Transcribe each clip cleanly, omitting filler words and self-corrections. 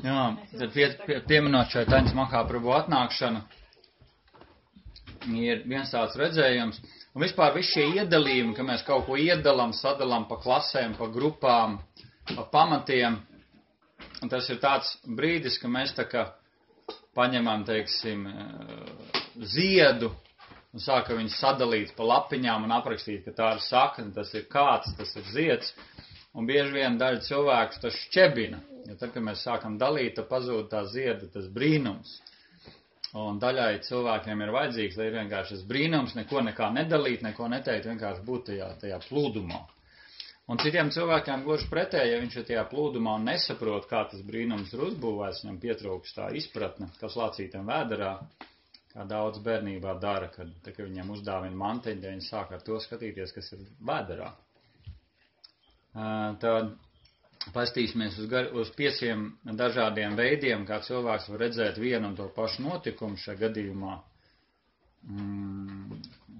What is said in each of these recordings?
Jā, tad pieminot Čaitaņas Mahāprabhu atnākšanu, ir viens tāds redzējums, un vispār visi šie iedalījumi, ka mēs kaut ko iedalām, sadalām pa klasēm, pa grupām, pa pamatiem, un tas ir tāds brīdis, ka mēs tā kā paņemam, teiksim, ziedu, un sākam viņu sadalīt pa lapiņām un aprakstīt, ka tā ir sakne, tas ir kāds, tas ir zieds, un bieži vien daļa cilvēkus tas šķebina, jo tad, kad mēs sākam dalīt, tad pazūd tā zieda, tas brīnums. Un daļai cilvēkiem ir vajadzīgs, lai ir vienkārši tas brīnums, neko nekā nedalīt, neko neteikt, vienkārši būt tajā plūdumā. Un citiem cilvēkiem gluži pretēji, ja viņš ir tajā plūdumā un nesaprot, kā tas brīnums ir uzbūvēts, viņam pietrūks tā izpratne, kas lācītam vēderā, kā daudz bērnībā dara, kad viņam uzdāvina manteņu, ja viņi sāk ar to skatīties, kas ir vēderā. Tad pastīsimies uz 5 dažādiem veidiem, kā cilvēks var redzēt vienu un to pašu notikumu šajā gadījumā.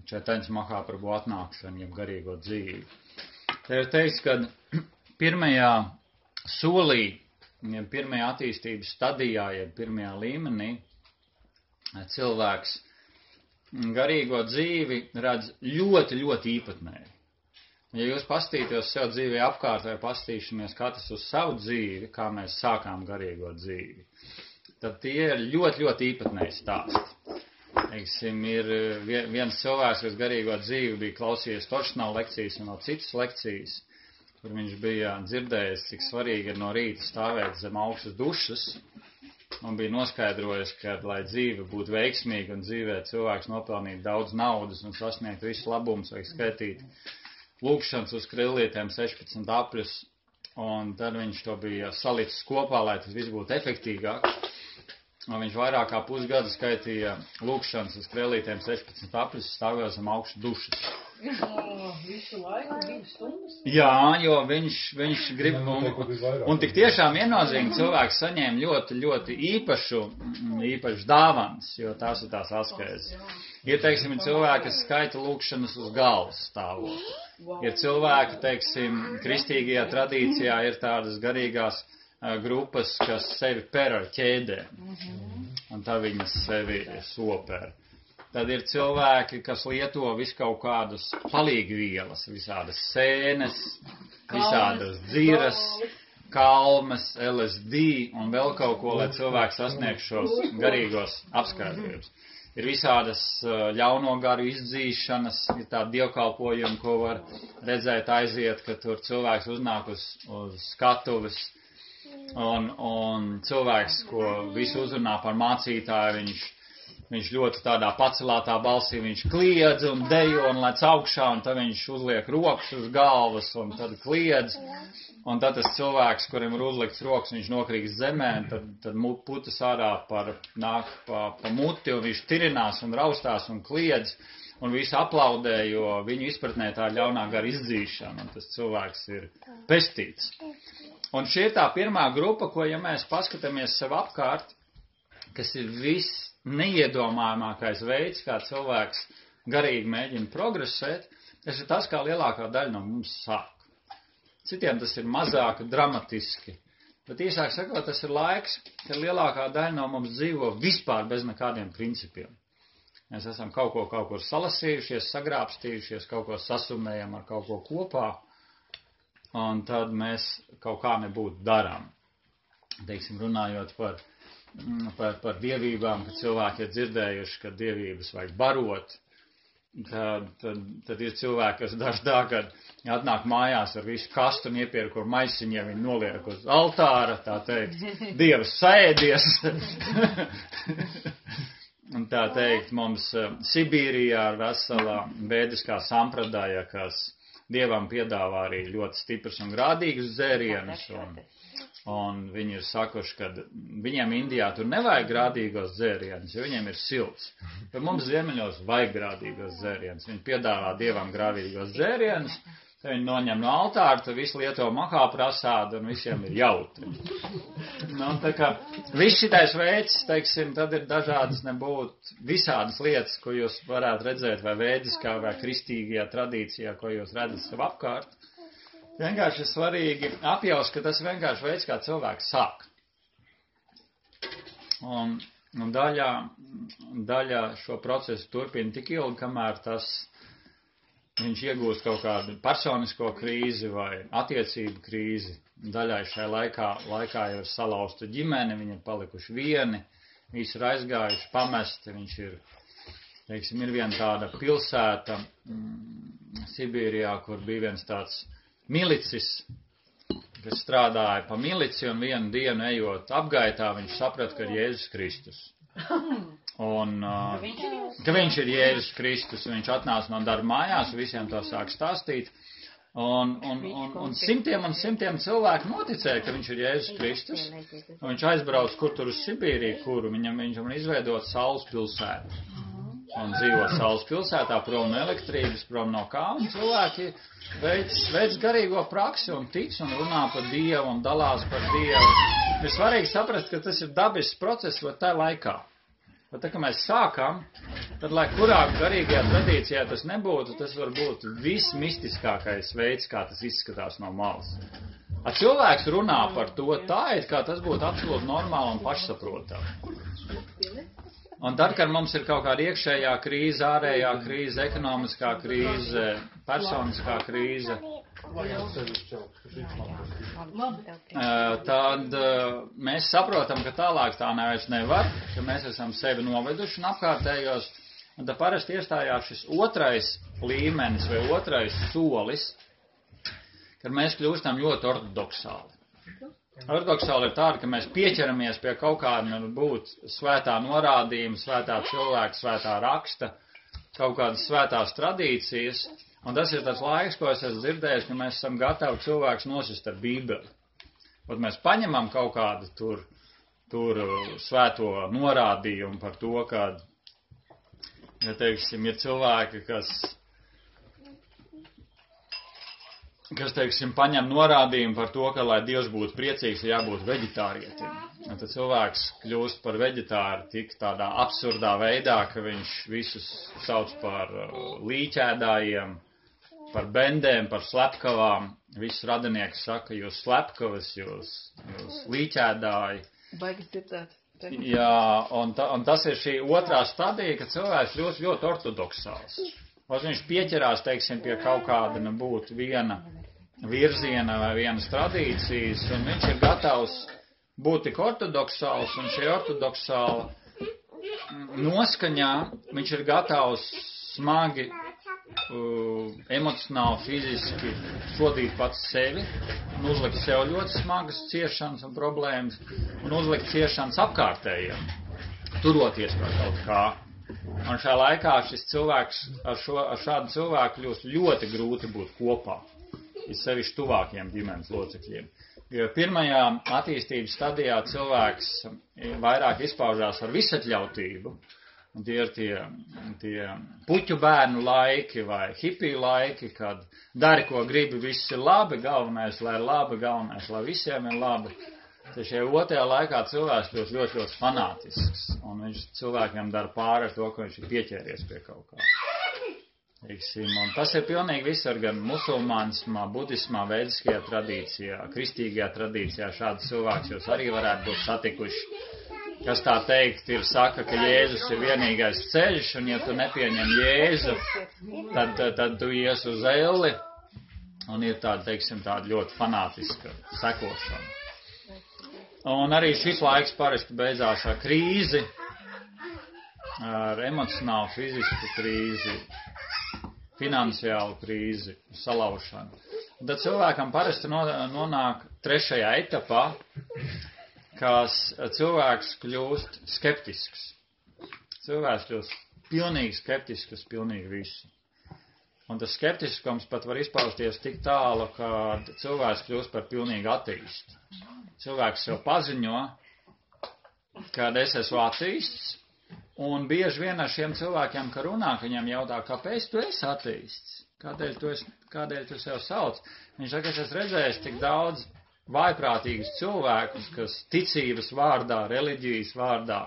Čaitaņas Mahāprabhu atnākšanu, jeb garīgo dzīvi. Te ir teikts, ka pirmajā solī, jeb pirmajā attīstības stadijā, jeb pirmajā līmenī, cilvēks garīgo dzīvi redz ļoti, ļoti īpatnēji. Ja jūs pastītos sev dzīvē apkārt vai pastīšamies katrs uz savu dzīvi, kā mēs sākām garīgo dzīvi, tad tie ir ļoti, ļoti īpatnēji stāsti. Teiksim, ir viens cilvēks, kas garīgo dzīvi bija klausījies Toršnau lekcijas un no citas lekcijas, kur viņš bija dzirdējis, cik svarīgi ir no rīta stāvēt zem augstas dušas, un bija noskaidrojis, ka, lai dzīve būtu veiksmīga un dzīvē cilvēks nopelnīt daudz naudas un sasniegt visu labumus, vajag skaitīt lūkšanas uz krillītēm 16 apļus, un tad viņš to bija salicis kopā, lai tas viss būtu efektīgāk. Un viņš vairāk kā pusgadu skaitīja lūkšanas uz krillītēm 16 apļus, stāvējot zem augšu dušas. Visu laiku, 2 stundas? Jā, jo viņš grib, un tik tiešām viennozīmīgi cilvēks saņēma ļoti, ļoti īpašu dāvanas, jo tās ir tās askēzes. Ir, teiksim, cilvēki, kas skaita lūkšanas uz galvas stāvot. Ir cilvēki, teiksim, kristīgajā tradīcijā ir tādas garīgās grupas, kas sevi per ar ķēdēm, un tā viņas sevi sopēr. Tad ir cilvēki, kas lieto visu kaut kādas palīgvielas, visādas sēnes, visādas dziras, kalmes, LSD un vēl kaut ko, lai cilvēks sasniegtu šos garīgos apskaidrojumus. Ir visādas ļauno garu izdzīšanas, ir tādi dievkalpojumi, ko var redzēt aiziet, ka tur cilvēks uznāk uz skatuves, un cilvēks, ko visu uzrunā par mācītāju, viņš ļoti tādā pacelātā balsī, viņš kliedz un dejo un lec augšā, un tad viņš uzliek rokas uz galvas, un tad kliedz, un tad tas cilvēks, kurim ir uzlikts rokas, viņš nokrīst zemē, tad putas ārā nāk pa muti, un viņš tirinās un raustās un kliedz, un visi aplaudē, jo viņu izpratnē tā ļaunā gara izdzīšana, un tas cilvēks ir pestīts. Un šī ir tā pirmā grupa, ko, ja mēs paskatāmies sev apkārt, kas ir viss neiedomājamākais veids, kā cilvēks garīgi mēģina progresēt, tas ir tas, kā lielākā daļa no mums sāk. Citiem tas ir mazāk dramatiski, bet īsāk sakot, tas ir laiks, kad lielākā daļa no mums dzīvo vispār bez nekādiem principiem. Mēs esam kaut kur salasījušies, sagrābstījušies, kaut ko sasumējam ar kaut ko kopā, un tad mēs kaut kā nebūtu darām. Teiksim, runājot par dievībām, kad cilvēki ir dzirdējuši, ka dievības vajag barot, tad ir cilvēki, kas daži tā, kad atnāk mājās ar visu kastu un iepērk kur maisiņiem, viņi noliek uz altāra, tā teikt, dievs saēdies. Un tā teikt, mums Sibīrijā ir veselā vēdiskā sampradāja, kas dievam piedāvā arī ļoti stiprs un grādīgus dzērienus, un viņi ir sakuši, ka viņiem Indijā tur nevajag grādīgos dzērienus, jo viņiem ir silts. Bet mums ziemeļos vajag grādīgos dzērienus. Viņi piedāvā dievam grādīgos dzērienus, tad viņi noņem no altāra, tad visi lieto mahāprasādu un visiem ir jautri. Tā kā viss šitais veids, teiksim, tad ir dažādas nebūt visādas lietas, ko jūs varētu redzēt vai vēdiskā vai kristīgajā tradīcijā, ko jūs redzat sev apkārt. Vienkārši ir svarīgi apjaust, ka tas ir vienkārši veids, kā cilvēks sāk. Un daļa šo procesu turpina tik ilgi, kamēr viņš iegūst kaut kādu personisko krīzi vai attiecību krīzi. Daļai šajā laikā jau ir salauzta ģimene, viņi ir palikuši vieni, visi ir aizgājuši, pamesti, viņš ir, teiksim, ir viena tāda pilsēta Sibīrijā, kur bija viens tāds milicis, kas strādāja pa milici, un vienu dienu ejot apgaitā, viņš saprata, ka ir Jēzus Kristus. Un, ka viņš ir Jēzus Kristus, viņš atnāca no darba mājās, visiem to sāk stāstīt, un simtiem cilvēku noticēja, ka viņš ir Jēzus Kristus, un viņš aizbrauc kur tur uz Sibīriju, kuru viņam izveidot saules pilsētu. Un dzīvo saules pilsētā, prom no elektrības, prom no kā, un cilvēki veic garīgo praksi un tic un runā par Dievu un dalās par Dievu. Ir svarīgi saprast, ka tas ir dabisks process vai tā laikā. Bet tā, ka mēs sākam, tad, lai kurā garīgajā tradīcijā tas nebūtu, tas var būt vismistiskākais veids, kā tas izskatās no malas. Cilvēks runā par to tā, it kā tas būtu absolūti normāli un pašsaprotami. Un tad, kad mums ir kaut kāda iekšējā krīze, ārējā krīze, ekonomiskā krīze, personiskā krīze, tad mēs saprotam, ka tālāk tā vairs nevar, ka mēs esam sevi noveduši un apkārtējos, un tad parasti iestājās šis otrais līmenis vai otrais solis, kad mēs kļūstam ļoti ortodoksāli. Ortodoksāli ir tāda, ka mēs pieķeramies pie kaut kāda būt svētā norādījuma, svētā cilvēka, svētā raksta, kaut kādas svētās tradīcijas, un tas ir tas laiks, ko es esmu dzirdējis, ka mēs esam gatavi cilvēks nosist ar Bībeli. Un mēs paņemam kaut kādu tur svēto norādījumu par to, ka, ja teiksim, ir cilvēki, kas, teiksim, paņem norādījumu par to, ka, lai Dievs būtu priecīgs, ir jābūt veģetārietim. Un tad cilvēks kļūst par veģetāru tik tādā absurdā veidā, ka viņš visus sauc par līķēdājiem, par bendēm, par slepkavām. Visi radinieki saka, jūs slepkavas, jūs līķēdāji. Baigi dzirdēt. Jā, un tas ir šī otrā stadija, ka cilvēks kļūst ļoti ortodoksāls. Viņš pieķerās, teiksim, pie kaut kāda būt viena virziena vai vienas tradīcijas, un viņš ir gatavs būt tik ortodoksāls, un šī ortodoksāla noskaņā viņš ir gatavs smagi, emocionāli, fiziski sodīt pats sevi, un uzlikt sev ļoti smagas ciešanas un problēmas, un uzlikt ciešanas apkārtējiem, turoties par kaut kā. Un šajā laikā šis cilvēks, ar šādu cilvēku kļūst ļoti grūti būt kopā, ir sevišķi tuvākiem ģimenes locekļiem. Jo pirmajā attīstības stadijā cilvēks vairāk izpaužās ar visatļautību, un tie ir tie puķu bērnu laiki vai hipiju laiki, kad dari, ko gribi, viss ir labi, galvenais, lai ir labi, galvenais, lai visiem ir labi. Tad šajā otrajā laikā cilvēks kļūst ļoti, ļoti fanātisks, un viņš cilvēkiem dara pāri ar to, ka viņš ir pieķēries pie kaut kā. Un tas ir pilnīgi visur, gan musulmanismā, budismā, vediskajā tradīcijā, kristīgajā tradīcijā. Šāds cilvēks jūs arī varētu būt satikuši. Kas tā teikt, saka, ka Jēzus ir vienīgais ceļš, un ja tu nepieņem Jēzu, tad tu ies uz elli, un ir tāda, teiksim, tāda ļoti fanātiska sekošana. Un arī šis laiks parasti beidzās ar krīzi, ar emocionālu, fizisku krīzi, finansiālu krīzi, salaušanu. Un tad cilvēkam parasti nonāk trešajā etapā, kas cilvēks kļūst skeptisks. Cilvēks kļūst pilnīgi skeptisks, pilnīgi visu. Un tas skeptiskums pat var izpausties tik tālu, ka cilvēks kļūst par pilnīgi ateistu. Cilvēks sev paziņo, ka es esmu ateists, un bieži vien ar šiem cilvēkiem, ka runā, ka viņiem jautā, kāpēc tu esi ateists? Kādēļ tu sev sauc? Viņš saka, es esmu redzējis tik daudz vājprātīgus cilvēkus, kas ticības vārdā, reliģijas vārdā,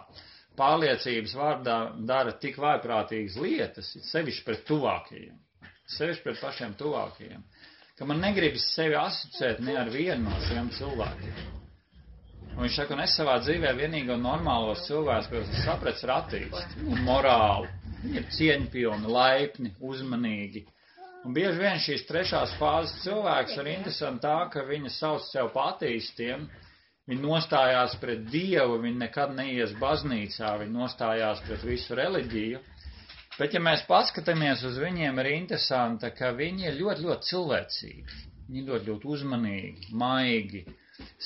pārliecības vārdā dara tik vājprātīgas lietas, sevišķi pret tuvākajiem. Sevišķi pret pašiem tuvākajiem, ka man negribas sevi asociēt ne ar vienu no šiem cilvēkiem. Un viņš saka, un es savā dzīvē vienīgo normālos cilvēkus, kurus es saprats, ir attīst. Un morāli. Viņi ir cieņpilni, laipni, uzmanīgi. Un bieži vien šīs trešās fāzes cilvēks ir interesanti tā, ka viņi sauc sev pa attīstiem, viņi nostājās pret Dievu, viņi nekad neies baznīcā, viņi nostājās pret visu reliģiju. Bet, ja mēs paskatāmies uz viņiem, ir interesanti, ka viņi ir ļoti, ļoti cilvēcīgi. Viņi ir ļoti, ļoti uzmanīgi, maigi,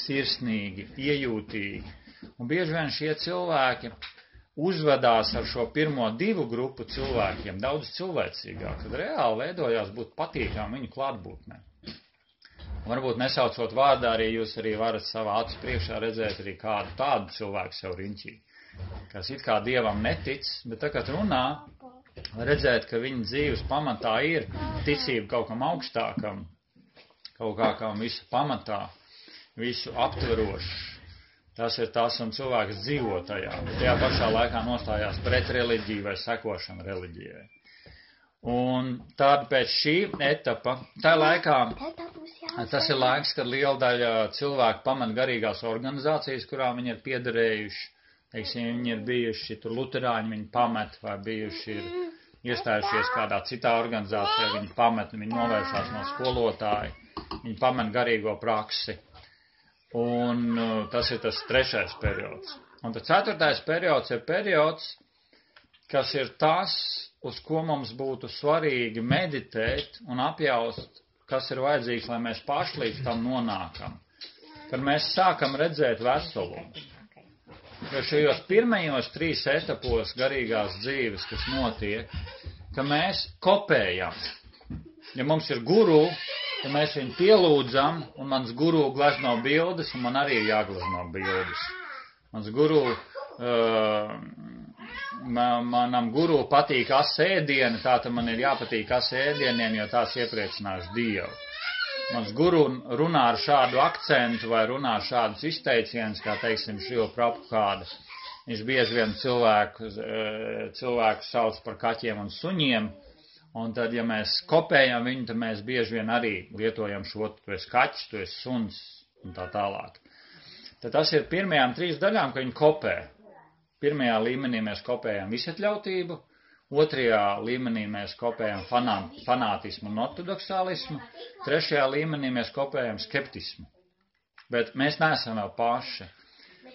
sirsnīgi, iejūtīgi. Un bieži vien šie cilvēki uzvedās ar šo pirmo 2 grupu cilvēkiem daudz cilvēcīgāk, tad reāli veidojās būt patīkām viņu klātbūtnē. Varbūt nesaucot vārdā, arī jūs arī varat savā acu priekšā redzēt arī kādu tādu cilvēku sev riņķī, kas it kā Dievam netic, bet tagad runā, redzēt, ka viņa dzīves pamatā ir ticība kaut kam augstākam, kaut kā kam visu pamatā, visu aptverošu. Tas ir tas, un cilvēks dzīvo tajā, bet tajā pašā laikā nostājās pret reliģiju vai sekošanu reliģijai. Un tāda pēc šī etapa, tā laikā, tas ir laiks, kad liela daļa cilvēku pamat garīgās organizācijas, kurām viņi ir piederējuši, teiksim, viņi ir bijuši tur luterāņi, viņi pamet, vai bijuši ir iestājušies kādā citā organizācijā, viņi pamet, viņi novēršās no skolotāji, viņi pamet garīgo praksi. Un tas ir tas 3. periods. Un tas 4. periods ir periods, kas ir tas, uz ko mums būtu svarīgi meditēt un apjaust, kas ir vajadzīgs, lai mēs paši līdz tam nonākam. Kad mēs sākam redzēt veselumu. Jo šajos pirmajos 3 etapos garīgās dzīves, kas notiek, ka mēs kopējam. Ja mums ir guru, ja mēs viņu pielūdzam, un mans guru glezno bildes, un man arī ir jāglezno bildes. Mans guru, manam guru patīk ēdieni, tātad man ir jāpatīk ēdieniem, jo tās iepriecinās Dievu. Mans guru runā ar šādu akcentu vai runā ar šādus izteicienus, kā teiksim Šrila Prabhupāda. Viņš bieži vien cilvēku sauc par kaķiem un suņiem. Un tad, ja mēs kopējam viņu, tad mēs bieži vien arī lietojam šo, tu esi kaķis, tu esi suns un tā tālāk. Tad tas ir pirmajām 3 daļām, ka viņi kopē. Pirmajā līmenī mēs kopējam visatļautību, 2. līmenī mēs kopējam fanātismu un ortodoksālismu, 3. līmenī mēs kopējam skeptismu. Bet mēs neesam vēl paši.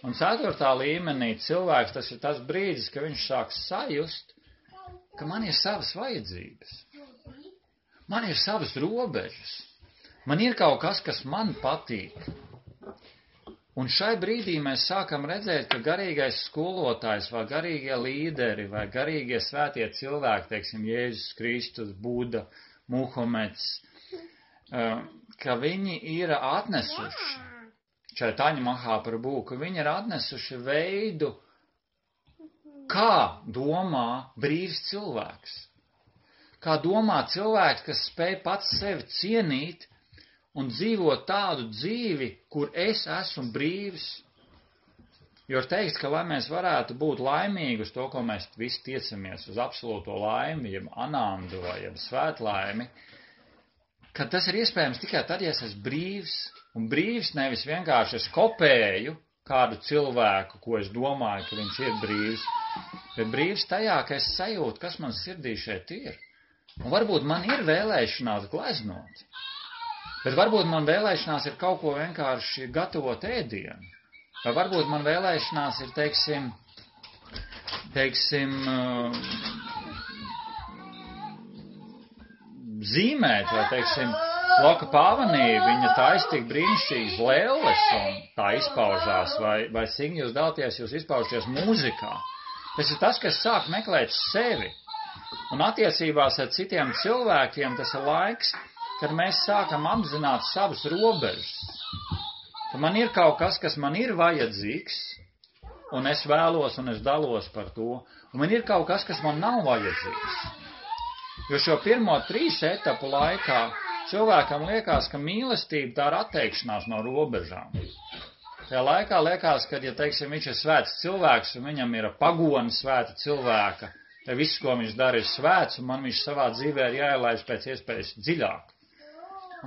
Un 4. līmenī cilvēks, tas ir tas brīdis, ka viņš sāk sajust, ka man ir savas vajadzības, man ir savas robežas, man ir kaut kas, kas man patīk. Un šai brīdī mēs sākam redzēt, ka garīgais skolotājs vai garīgie līderi vai garīgie svētie cilvēki, teiksim, Jēzus Kristus, Buda, Muhameds, ka viņi ir atnesuši, Čaitaņa Mahāprabhu, ka viņi ir atnesuši veidu, kā domā brīvs cilvēks. Kā domā cilvēks, kas spēj pats sevi cienīt un dzīvot tādu dzīvi, kur es esmu brīvs. Jo ir teikts, ka lai mēs varētu būt laimīgi uz to, ko mēs visi tiecamies, uz absolūto laimi, jeb anandu vai jeb svētlaimi, ka tas ir iespējams tikai tad, ja es esmu brīvs. Un brīvs nevis vienkārši es kopēju kādu cilvēku, ko es domāju, ka viņš ir brīvs, bet brīvs tajā, ka es sajūtu, kas man sirdī šeit ir. Un varbūt man ir vēlēšanās gleznot, bet varbūt man vēlēšanās ir kaut ko vienkārši gatavot ēdienu. Vai varbūt man vēlēšanās ir, teiksim, zīmēt, vai, teiksim, Loka Pāvanī, viņa taisa tik brīnišķīgas lēles, un tā izpaužās, vai Signi jūs dalties, jūs izpaužaties mūzikā. Tas ir tas, kas sāk meklēt sevi. Un attiecībās ar citiem cilvēkiem tas ir laiks, kad mēs sākam apzināt savas robežas. Ka man ir kaut kas, kas man ir vajadzīgs, un es vēlos un es dalos par to, un man ir kaut kas, kas man nav vajadzīgs. Jo šo pirmo 3 etapu laikā cilvēkam liekas, ka mīlestība tā ir atteikšanās no robežām. Tajā laikā liekas, ka, ja, teiksim, viņš ir svēts cilvēks un viņam ir pagona svēta cilvēka, tad viss, ko viņš dara, ir svēts, un man viņš savā dzīvē ir jāielaiž pēc iespējas dziļāk.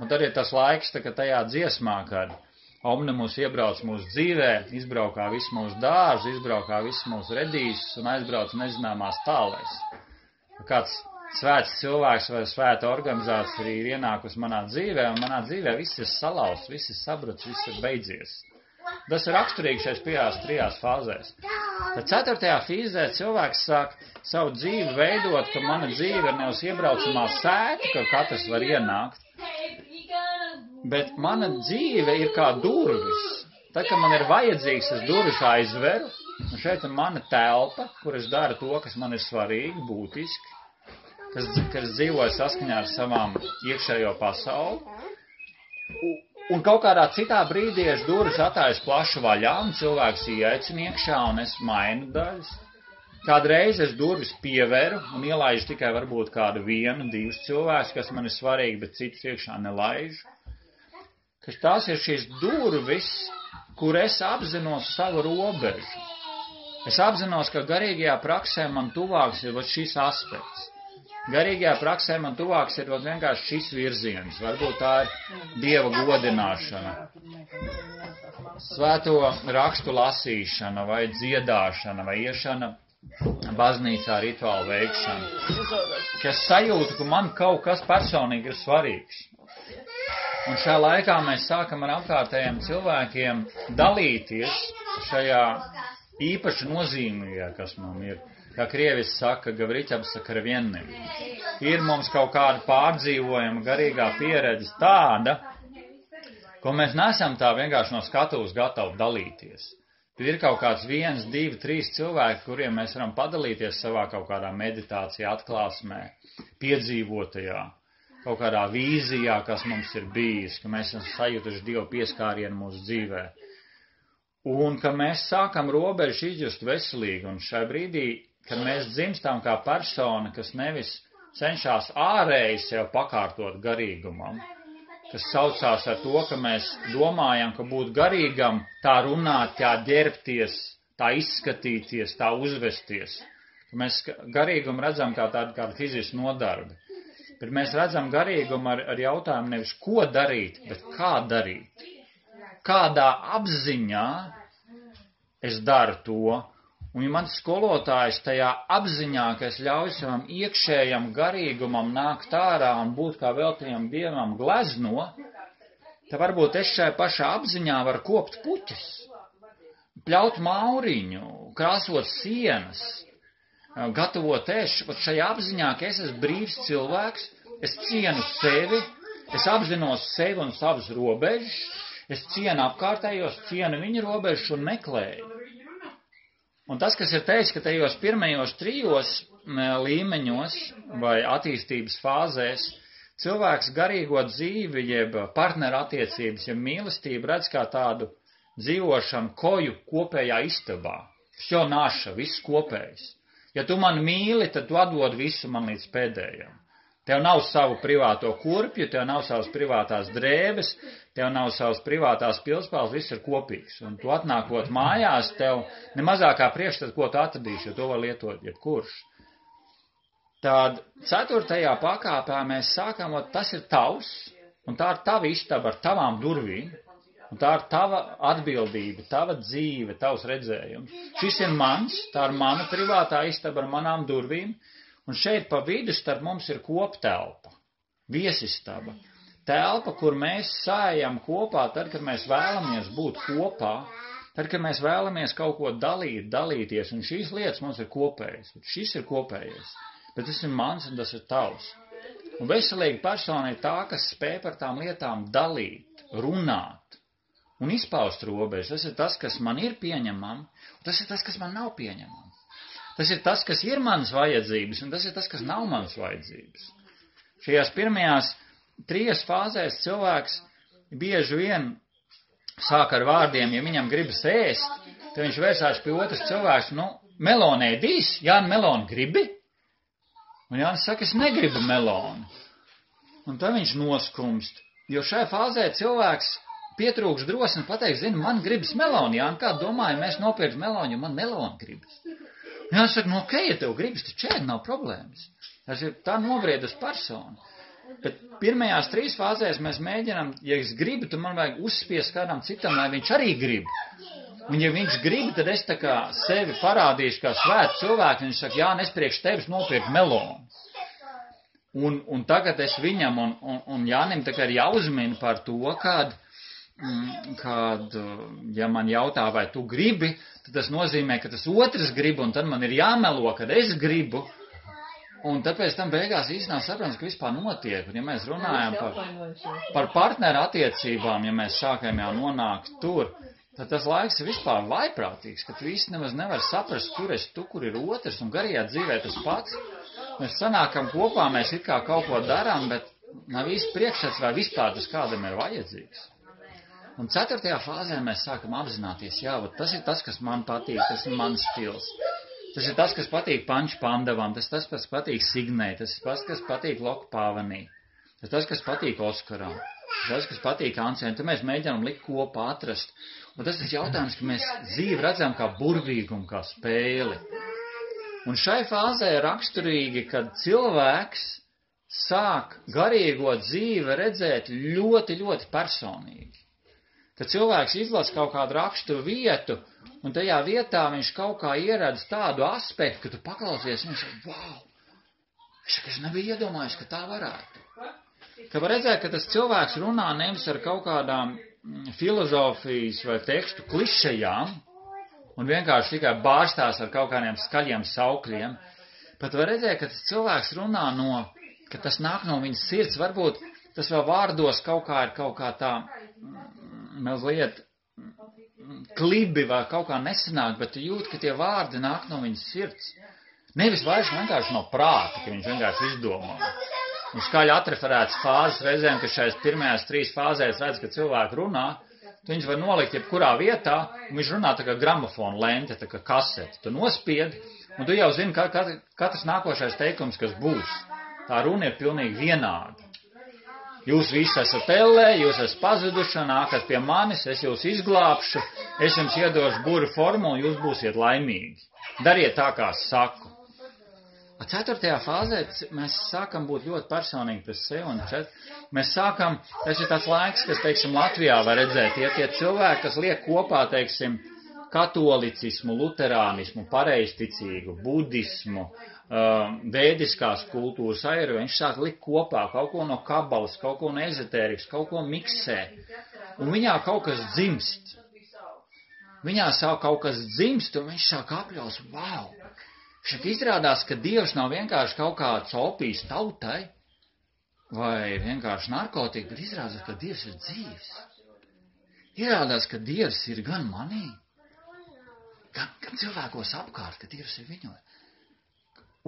Un tad ir tas laiks, ka tajā dziesmā, kad Omnimus iebrauc mūsu dzīvē, izbraukā visu mūsu dārzu, izbraukā visu mūsu redīšus un aizbrauc nezināmās tālēs. Kāds svēts cilvēks vai svēta organizācija arī ir ienākus manā dzīvē, un manā dzīvē viss ir salausts, viss ir sabrucis, viss ir beidzies. Tas ir raksturīgi šajās trijās fāzēs. Tad 4. fīzē cilvēks sāk savu dzīvi veidot, ka mana dzīve ir nevis iebraucamā sēta, ka katrs var ienākt, bet mana dzīve ir kā durvis. Tad, kad man ir vajadzīgs, es durvis aizveru, un šeit ir mana telpa, kur es daru to, kas man ir svarīgi, būtiski, kas dzīvoja saskaņā ar savām iekšējo pasauli. Un kaut kādā citā brīdī es durvis atāju plašu vaļā, un cilvēks ieaicina iekšā, un es mainu daļas. Kādreiz es durvis pieveru un ielaižu tikai varbūt kādu 1, 2 cilvēkus, kas man ir svarīgi, bet citus iekšā nelaižu. Ka tās ir šīs durvis, kur es apzinos savu robežu. Es apzinos, ka garīgajā praksē man tuvāks ir šis aspekts. Garīgajā praksē man tuvāks ir vienkārši šis virziens. Varbūt tā ir Dieva godināšana, svēto rakstu lasīšana, vai dziedāšana, vai iešana baznīcā rituālu veikšana. Ka es sajūtu, ka man kaut kas personīgi ir svarīgs. Un šajā laikā mēs sākam ar apkārtējiem cilvēkiem dalīties šajā īpaši nozīmīgā, kas mums ir. Kā krievis saka, gavriķabs saka ar viennim. Ir mums kaut kāda pārdzīvojama garīgā pieredze tāda, ko mēs nesam tā vienkārši no skatuves gatavi dalīties. Tad ir kaut kāds 1, 2, 3 cilvēki, kuriem mēs varam padalīties savā kaut kādā meditācijā, atklāsmē, piedzīvotajā, kaut kādā vīzijā, kas mums ir bijis, ka mēs esam sajutuši Dievu pieskārienu mūsu dzīvē. Un ka mēs sākam robežu izjust veselīgi, un šai brīdī, kad mēs dzimstam kā persona, kas nevis cenšas ārēji sev pakārtot garīgumam, kas saucās ar to, ka mēs domājam, ka būt garīgam, tā runāt, tā ģērbties, tā izskatīties, tā uzvesties. Ka mēs garīgumu redzam kā tādu kā fizisku nodarbi. Bet mēs redzam garīgumu ar jautājumu nevis ko darīt, bet kā darīt. Kādā apziņā es daru to. Un ja mans skolotājs tajā apziņā, ka es ļauju savam iekšējam garīgumam nākt ārā un būt kā veltījam Dievam glezno, tad varbūt es šajā pašā apziņā varu kopt puķes, pļaut mauriņu, krāsot sienas, gatavot ēst. Šajā apziņā, ka es esmu brīvs cilvēks, es cienu sevi, es apzinos sevi un savas robežas, es cienu apkārtējos, cienu viņu robežas un meklēju. Un tas, kas ir teicis, ka tajos pirmajos 3 līmeņos vai attīstības fāzēs cilvēks garīgo dzīvi, jeb partneru attiecības, jeb mīlestību redz kā tādu dzīvošanu koju kopējā istabā. Vsjo naša, viss kopējs. Ja tu mani mīli, tad tu atdod visu man līdz pēdējam. Tev nav savu privāto kurpju, tev nav savas privātās drēbes, tev nav savas privātās pilspāles, viss ir kopīgs. Un tu atnākot mājās, tev nemazākā priekšstat, ko tu atradīsi, jo to var lietot jebkurš. Tad 4. pakāpē mēs sākam, tas ir tavs, un tā ir tava istaba ar tavām durvīm, un tā ir tava atbildība, tava dzīve, tavs redzējums. Šis ir mans, tā ir mana privātā istaba ar manām durvīm. Un šeit pa vidu starp mums ir koptelpa, viesistaba. Telpa, kur mēs sājam kopā, tad, kad mēs vēlamies būt kopā, tad, kad mēs vēlamies kaut ko dalīties, un šīs lietas mums ir kopējas. Šis ir kopējais, bet tas ir mans un tas ir tavs. Un veselīga persona ir tā, kas spēj par tām lietām dalīt, runāt un izpaust robežas. Tas ir tas, kas man ir pieņemam, un tas ir tas, kas man nav pieņemam. Tas ir tas, kas ir manas vajadzības, un tas ir tas, kas nav manas vajadzības. Šajās pirmajās 3 fāzēs cilvēks bieži vien sāk ar vārdiem, ja viņam gribas ēst, tad viņš vērsās pie otras cilvēks, meloni ēdīs, Jāni, meloni gribi? Un Jānis saka, es negribu meloni. Un tad viņš noskumst, jo šajā fāzē cilvēks pietrūks drosmi pateikt, man gribas meloni, Jāni, kā domāju, mēs nopirkt meloni, jo man meloni gribas. Jā, es saku, ok, ja tev gribas, tad šeit nav problēmas. Tas ir tā nobriedus persona. Bet pirmajās 3 fāzēs mēs mēģinām, ja es gribu, tad man vajag uzspiest kādam citam, lai viņš arī grib. Un ja viņš grib, tad es tā kā sevi parādīšu kā svētu cilvēku, un viņš saka, jā, es priekš tevis nopirku melonu. Un tagad es viņam un Jānim tā kā ir jāuzmina par to, kad, ja man jautā, vai tu gribi, tad tas nozīmē, ka tas otrs grib, un tad man ir jāmelo, kad es gribu. Un tāpēc tam beigās īsti nav saprotams, ka vispār notiek. Un ja mēs runājam par partneru attiecībām, ja mēs sākam jau nonākt tur, tad tas laiks ir vispār vaiprātīgs, ka tu īsti nemaz nevar saprast, kur esi tu, kur ir otrs, un garajā dzīvē tas pats. Mēs sanākam kopā, mēs it kā kaut ko darām, bet nav īsti priekšstats, vai vispār tas kādam ir vajadzīgs. Un 4. fāzē mēs sākam apzināties, jā, tas ir tas, kas man patīk, tas ir mans stils. Tas ir tas, kas patīk Panč Pandavam, tas ir tas, kas patīk Signei, tas ir tas, kas patīk Loku Pāvanī, tas ir tas, kas patīk Oskaram, tas ir tas, kas patīk Ancēm. Tad mēs mēģinām likt kopā atrast. Un tas ir jautājums, ka mēs dzīvi redzam kā burvīgumu, kā spēli. Un šai fāzē ir raksturīgi, kad cilvēks sāk garīgo dzīvi redzēt ļoti, ļoti personīgi. Kad cilvēks izlasa kaut kādu raksturu vietu, un tajā vietā viņš kaut kā ieredz tādu aspektu, ka tu paklausies, un viņš saka, wow, es nebiju iedomājies, ka tā varētu. Ka var redzēt, ka tas cilvēks runā nevis ar kaut kādām filozofijas vai tekstu klišejām, un vienkārši tikai bārstās ar kaut kādiem skaļiem saukļiem, pat var redzēt, ka tas cilvēks runā ka tas nāk no viņas sirds, varbūt tas vēl vārdos kaut kā tā mazliet klibi vai kaut kā nesanāk, bet tu jūt, ka tie vārdi nāk no viņas sirds. Nevis vairs vienkārši no prāta, ka viņš vienkārši izdomā. Un skaļi atreferēts fāzes reizēm, ka šais pirmajās 3 fāzēs redz, ka cilvēki runā, tu viņus var nolikt jebkurā vietā, un viņš runā tā kā gramofona lente, tā kā kasete. Tu nospied, un tu jau zini, katrs nākošais teikums, kas būs. Tā runa ir pilnīgi vienāda. Jūs visi esat ellē, jūs esat pazuduši, nākat pie manis, es jūs izglābšu, es jums iedošu buru formulu, jūs būsiet laimīgi. Dariet tā, kā es saku. 4. fāzē mēs sākam būt ļoti personīgi pret sevi, un mēs sākam, tas ir tas laiks, kas, teiksim, Latvijā var redzēt, tie cilvēki, kas liek kopā, teiksim, katolicismu, luterānismu, pareizticīgu, budismu, vēdiskās kultūras airu, viņš sāk likt kopā kaut ko no kabalas, kaut ko no ezotērikas, kaut ko miksē, un viņā kaut kas dzimst. Viņā sāk kaut kas dzimst, un viņš sāk apļaus, wow! Šeit izrādās, ka Dievs nav vienkārši kaut kāds opijs tautai, vai vienkārši narkotika, bet izrādās, ka Dievs ir dzīvs. Izrādās, ka Dievs ir gan manī, gan cilvēkos apkārt, ka Dievs ir viņos.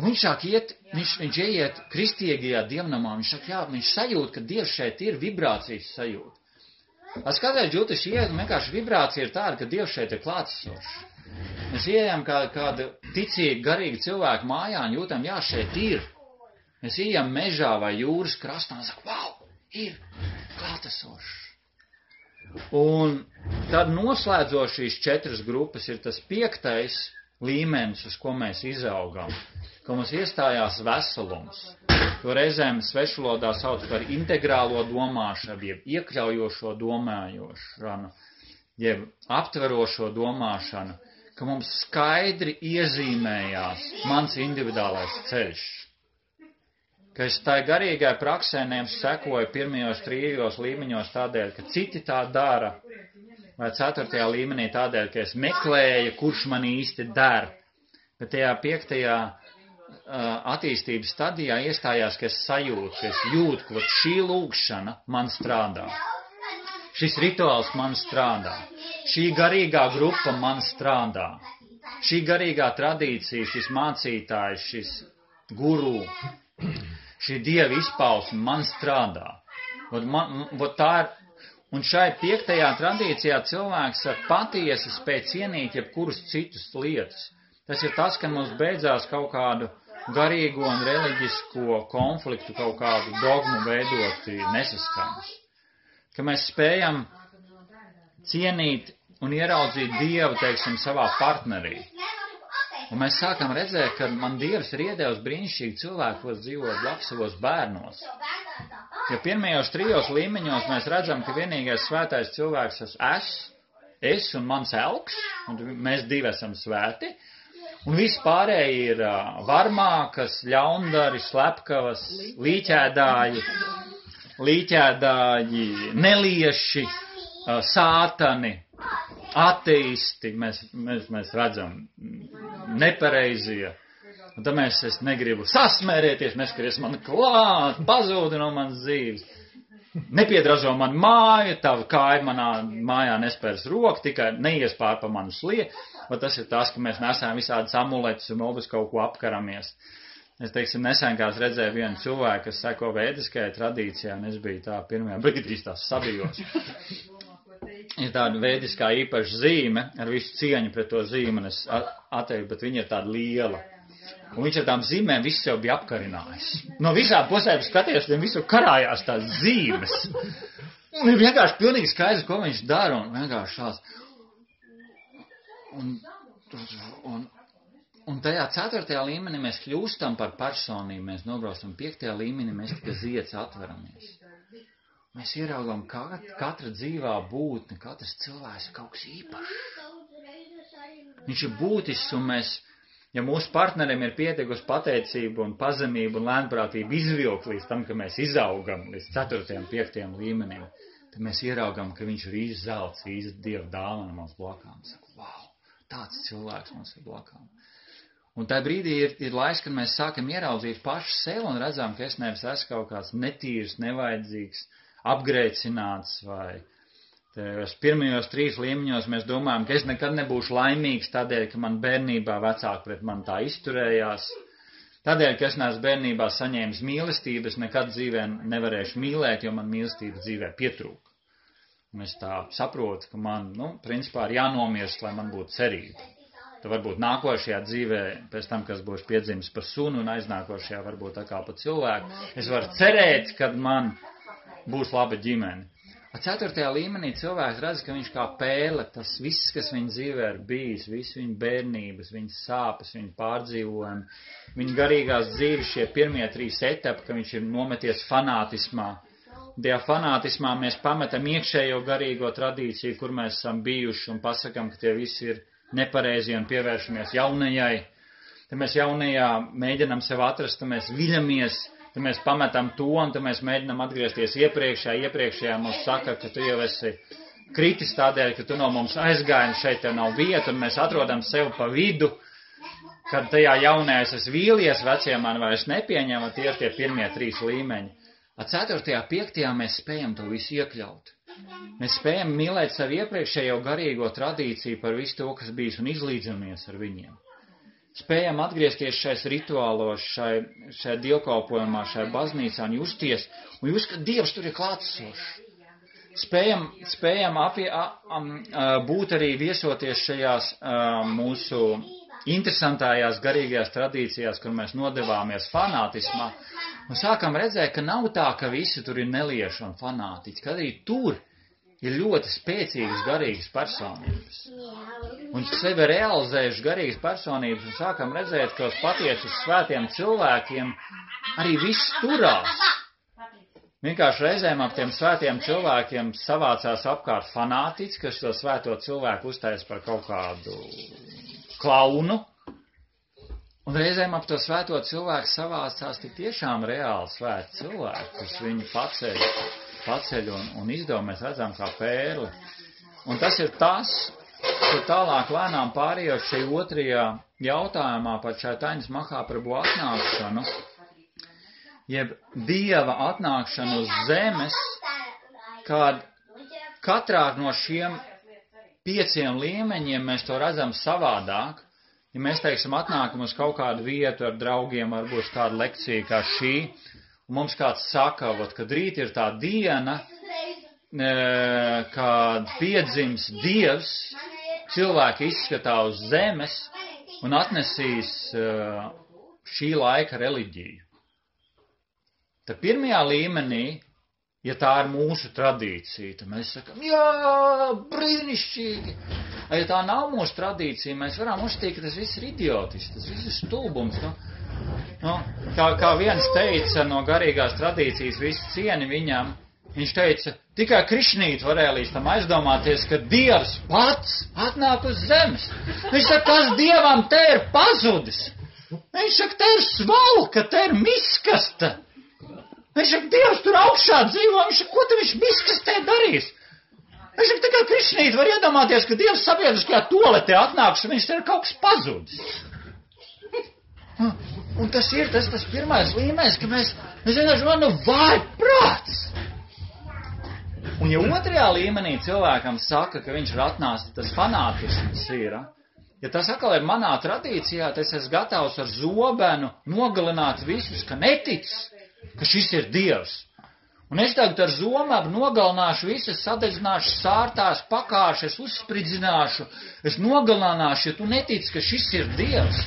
Un viņš sāk iet, viņš ieiet kristīgajā dievnamā, viņš saka, jā, viņš sajūt, ka Dievs šeit ir, vibrācijas sajūt. Es kādreiz jūtas iet, un vienkārši vibrācija ir tāda, ka Dievs šeit ir klātesošs. Mēs ieejam kādu ticīgi, garīgi cilvēku mājā un jūtam, jā, šeit ir. Mēs ieejam mežā vai jūras krastā un saka, wow, ir klātesošs. Un tad noslēdzošīs 4 grupas ir tas 5. līmenis, uz ko mēs izaugam, ka mums iestājās veselums. To reizēm svešvalodā sauc par integrālo domāšanu, jeb iekļaujošo domājošanu, jeb aptverošo domāšanu, ka mums skaidri iezīmējās mans individuālais ceļš. Ka es tai garīgai praksē nevis sekoju pirmajos 3 līmeņos tādēļ, ka citi tā dara, vai 4. līmenī tādēļ, ka es meklēju, kurš man īsti der. Bet tajā 5. attīstības stadijā iestājās, ka es sajūtu, ka es jūtu, ka šī lūgšana man strādā. Šis rituāls man strādā. Šī garīgā grupa man strādā. Šī garīgā tradīcija, šis mācītājs, šis guru, šī dieva izpausme man strādā. Un šai 5. tradīcijā cilvēks ar patiesi spēj cienīt jebkurus citus lietas. Tas ir tas, ka mums beidzās kaut kādu garīgo un reliģisko konfliktu, kaut kādu dogmu veidoti nesaskaņas. Ka mēs spējam cienīt un ieraudzīt Dievu, teiksim, savā partnerī. Un mēs sākam redzēt, ka man Dievs ir iedevis brīnišķīgi cilvēku, kas dzīvo blakus savos bērnos. Jo pirmajos 3 līmeņos mēs redzam, ka vienīgais svētais cilvēks es un mans elks, un mēs 2 esam svēti, un visi pārējie ir varmākas, ļaundari, slepkavas, līķēdāji, nelieši, sātani, ateisti, mēs redzam nepareizie. Un tad es negribu sasmērēties, neskaties man klāt, pazūdi no manas dzīves. Nepiedražo man māju, tava kāja manā mājā nespērs roku, tikai neies pār pa manu slieku. Tas ir tas, ka mēs nesām visādas amuletus un vēl bez kaut ko apkaramies. Es, teiksim, nesen kāds redzēju vienu cilvēku, kas seko vēdiskajai tradīcijai, un es biju tā pirmajā brīdī tās sabijos. Ir tāda vēdiskā īpaša zīme, ar visu cieņu pret to zīmi, un es atteiktu, bet viņa ir tāda liela. Un viņš ar tām zīmēm visu jau bija apkarinājis. No visām pusēm skaties, viņam visur karājās tās zīmes. Un ir vienkārši pilnīgi skaidrs, ko viņš dara, un vienkārši šāds. Un tajā 4. līmenī mēs kļūstam par personību, mēs nobraucam 5. līmenī, mēs tikai zieds atveramies. Mēs ieraugam, katra dzīvā būtne, katrs cilvēks ir kaut kas īpašs. Viņš ir būtisks, un mēs, ja mūsu partnerim ir pietiekusi pateicība un pazemība un lēnprātība izvilkt līdz tam, ka mēs izaugam līdz 4. un 5. līmenim, tad mēs ieraugam, ka viņš ir īsts zelts, īsts Dieva dāvana mums blakām. Saka, wow, tāds cilvēks mums ir blakām. Un tajā brīdī ir laiks, kad mēs sākam ieraudzīt pašu sevi un redzam, ka es nevis esmu kaut kāds netīrs, nevajadzīgs, apgrēcināts vai tajos pirmajos 3 līmeņos mēs domājam, ka es nekad nebūšu laimīgs tādēļ, ka man bērnībā vecāki pret mani tā izturējās. Tādēļ, ka es neesmu bērnībā saņēmis mīlestību, es nekad dzīvē nevarēšu mīlēt, jo man mīlestība dzīvē pietrūka. Un es tā saprotu, ka man, principā ir jānomirst, lai man būtu cerība. Tad varbūt nākošajā dzīvē, pēc tam, kas būs piedzimis par sunu, un aiznākošajā varbūt tā kā par cilvēku, es varu cerēt, kad man būs laba ģimene. 4. līmenī cilvēks redz, ka viņš kā pēle, tas viss, kas viņa dzīvē ir bijis, viss viņa bērnības, viņa sāpes, viņa pārdzīvojumi, viņa garīgās dzīves, šie pirmie 3 etapi, ka viņš ir nometies fanātismā. Tajā fanātismā mēs pametam iekšējo garīgo tradīciju, kur mēs esam bijuši un pasakam, ka tie visi ir nepareizi un pievēršamies jaunajai. Tad mēs jaunajā mēģinam sev atrast, tad mēs viļamies, tad mēs pametam to un tad mēs mēģinam atgriezties iepriekšējā mums saka, ka tu jau esi kritis tādēļ, ka tu no mums aizgāji un šeit tev nav vieta un mēs atrodam sev pa vidu, kad tajā jaunajā es esmu vīlies, vecie man vairs nepieņem, tie ir tie pirmie 3 līmeņi. 4. 5. mēs spējam to visu iekļaut. Mēs spējam mīlēt savu iepriekšējo garīgo tradīciju par visu to, kas bijis un izlīdzamies ar viņiem. Spējam atgriezties šais rituālos, šai dievkalpojumā, šai baznīcā un justies, ka Dievs tur ir klātsošs. Spējam būt arī viesoties šajās mūsu interesantajās garīgajās tradīcijās, kur mēs nodevāmies fanātismā, un sākam redzēt, ka nav tā, ka visi tur ir nelieši un fanātiķi, ka arī tur ir ļoti spēcīgas garīgas personības. Un sevi realizējuši garīgas personības un sākam redzēt, ka uz patiesus svētiem cilvēkiem arī viss turās. Vienkārši reizēm ap tiem svētiem cilvēkiem savācās apkārt fanātiķi, kas to svēto cilvēku uztais par kaut kādu klaunu. Un reizēm ap to svēto cilvēku savācās tik tiešām reāli svēti cilvēki, kas viņu paceļ un izdod, mēs redzam kā pērli. Un tas ir tas, kur tālāk lēnām pārējot šai 2. jautājumā par Čaitaiņas Mahāprabhu atnākšanu, jeb Dieva atnākšanu uz zemes, kad katrā no šiem 5 līmeņiem mēs to redzam savādāk. Ja mēs, teiksim, atnākam uz kaut kādu vietu ar draugiem, varbūt kādu lekciju kā šī, un mums kāds saka, kad rīt ir tā diena, kad piedzims Dievs, cilvēki izskatā uz zemes un atnesīs šī laika reliģiju. Tad 1. līmenī, ja tā ir mūsu tradīcija, tad mēs sakam, jā, brīnišķīgi. Ja tā nav mūsu tradīcija, mēs varam uzstīt, ka tas viss ir idiotiski, tas viss ir stulbums. Nu, kā viens teica no garīgās tradīcijas, visu cieni viņam, viņš teica, tikai Krišnīt varēja līdz tam aizdomāties, ka Dievs pats atnāk uz zemes. Viņš saka, kas Dievam te ir pazudis? Viņš saka, te ir svalka, te ir miskasta. Viņš saka, Dievs tur augšā dzīvo, viņš saka, ko te viņš miskastē darīs? Viņš saka, tikai Krišnīt var iedomāties, ka Dievs sabiedriskajā toaletē atnāks, un viņš te ir kaut kas pazudis. Un tas ir tas pirmais līmenis, ka mēs vienkārši vāj prāts. Un ja otrajā līmenī cilvēkam saka, ka viņš ir atnācis, tas fanātisms ir, ja tas atkal ir manā tradīcijā, tad es esmu gatavs ar zobenu nogalināt visus, ka netic, ka šis ir Dievs. Un es tagad ar zomabu nogalināšu visus, sadedzināšu sārtās, pakāršu, es uzspridzināšu, es nogalināšu, ja tu netici, ka šis ir Dievs.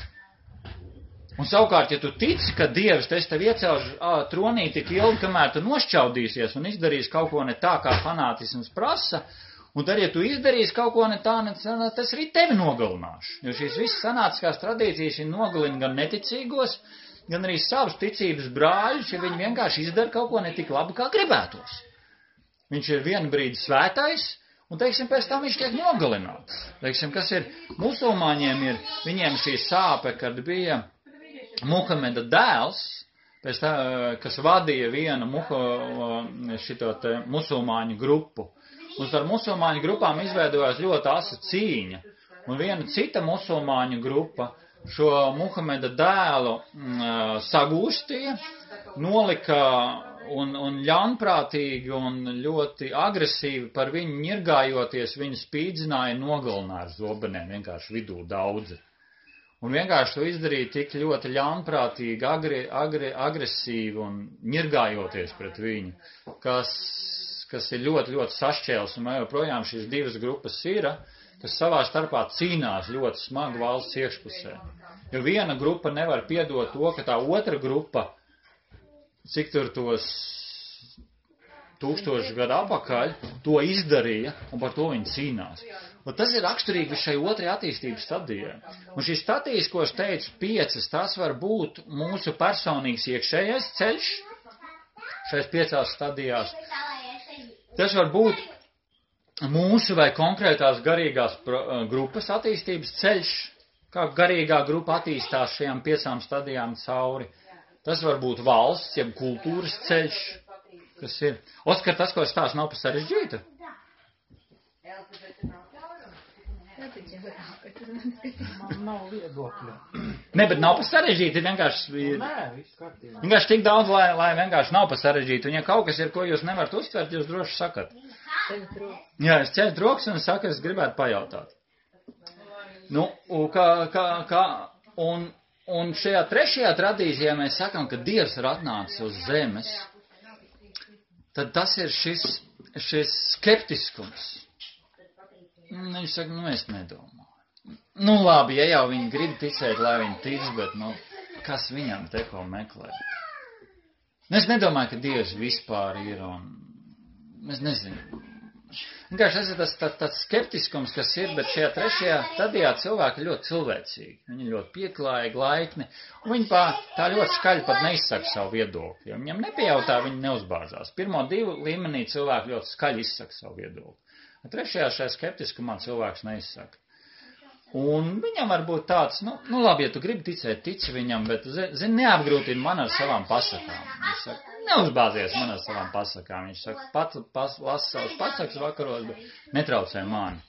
Un savukārt, ja tu tici, ka Dievs, es tev iecelšu tronī tik ilgi, kamēr tu nošķaudīsies un izdarīsi kaut ko ne tā, kā fanātisms prasa, un tad, ja tu izdarīsi kaut ko ne tā, tas arī tevi nogalināšu. Jo šīs visas sanātiskās tradīcijas ir nogalina gan neticīgos, gan arī savus ticības brāļus, ja viņi vienkārši izdara kaut ko ne tik labi, kā gribētos. Viņš ir vienu brīdi svētais, un, teiksim, pēc tam viņš tiek nogalināts. Teiksim, kas ir musulmaņiem, viņiem šī sāpe, kad bija Muhameda dēls, pēc tā, kas vadīja vienu musulmaņu grupu. Un ar musulmaņu grupām izveidojās ļoti asa cīņa. Un viena cita musulmaņu grupa šo Muhameda dēlu sagūstīja, nolika un ļaunprātīgi un ļoti agresīvi par viņu ņirgājoties, viņu spīdzināja, nogalināja ar zobeniem, vienkārši vidū daudzi. Un vienkārši to izdarīja tik ļoti ļaunprātīgi, agresīvi un ņirgājoties pret viņu, kas ir ļoti, ļoti sašķēls, un joprojām šīs divas grupas ir, kas savā starpā cīnās ļoti smagi valsts iekšpusē. Jo viena grupa nevar piedot to, ka tā otra grupa, cik tur tos 1000 gadu apakaļ, to izdarīja, un par to viņi cīnās. Un tas ir raksturīgi šai otrajai attīstības stadijai. Un šīs stadijas, ko es teicu, 5, tas var būt mūsu personīgs iekšējais ceļš šais 5 stadijās. Tas var būt mūsu vai konkrētās garīgās grupas attīstības ceļš, kā garīgā grupa attīstās šajām 5 stadijām cauri. Tas var būt valsts, jeb kultūras ceļš, kas ir. Oskar, tas, ko es stāstu, nav pa sarežģītu? Man nav viedokļa. Ne, bet nav pa sarežģīti, vienkārši tik daudz, lai vienkārši nav pa sarežģīti. Un ja kaut kas ir, ko jūs nevarat uztvert, jūs droši sakat. Jā, es ceļu rokas un saku, es gribētu pajautāt. Nu, un šajā 3. tradīcijā mēs sakam, ka Dievs ir atnācis uz zemes, tad tas ir šis skeptiskums. Viņš saka, es nedomāju. Labi, ja jau viņi grib ticēt, lai viņi tic, bet, kas viņam te ko meklē? Es nedomāju, ka Dievs vispār ir, un es nezinu. Vienkārši tas ir tāds skeptiskums, kas ir, bet šajā 3. stadijā cilvēki ir ļoti cilvēcīgi. Viņi ir ļoti pieklājīgi, laipni, un viņi tā ļoti skaļi pat neizsaka savu viedokli. Ja viņam nepajautā, viņi neuzbāžās. 1. 2 līmenī cilvēki ļoti skaļi izsaka savu viedokli. 3. šajā skeptiskumā cilvēks neizsaka. Un viņam var būt tāds, labi, ja tu gribi ticēt, tici viņam, bet, neapgrūtini man ar savām pasakām. Viņš saka, neuzbāzies man ar savām pasakām. Viņš saka, lasa savus pasakas vakaros, bet netraucē mani.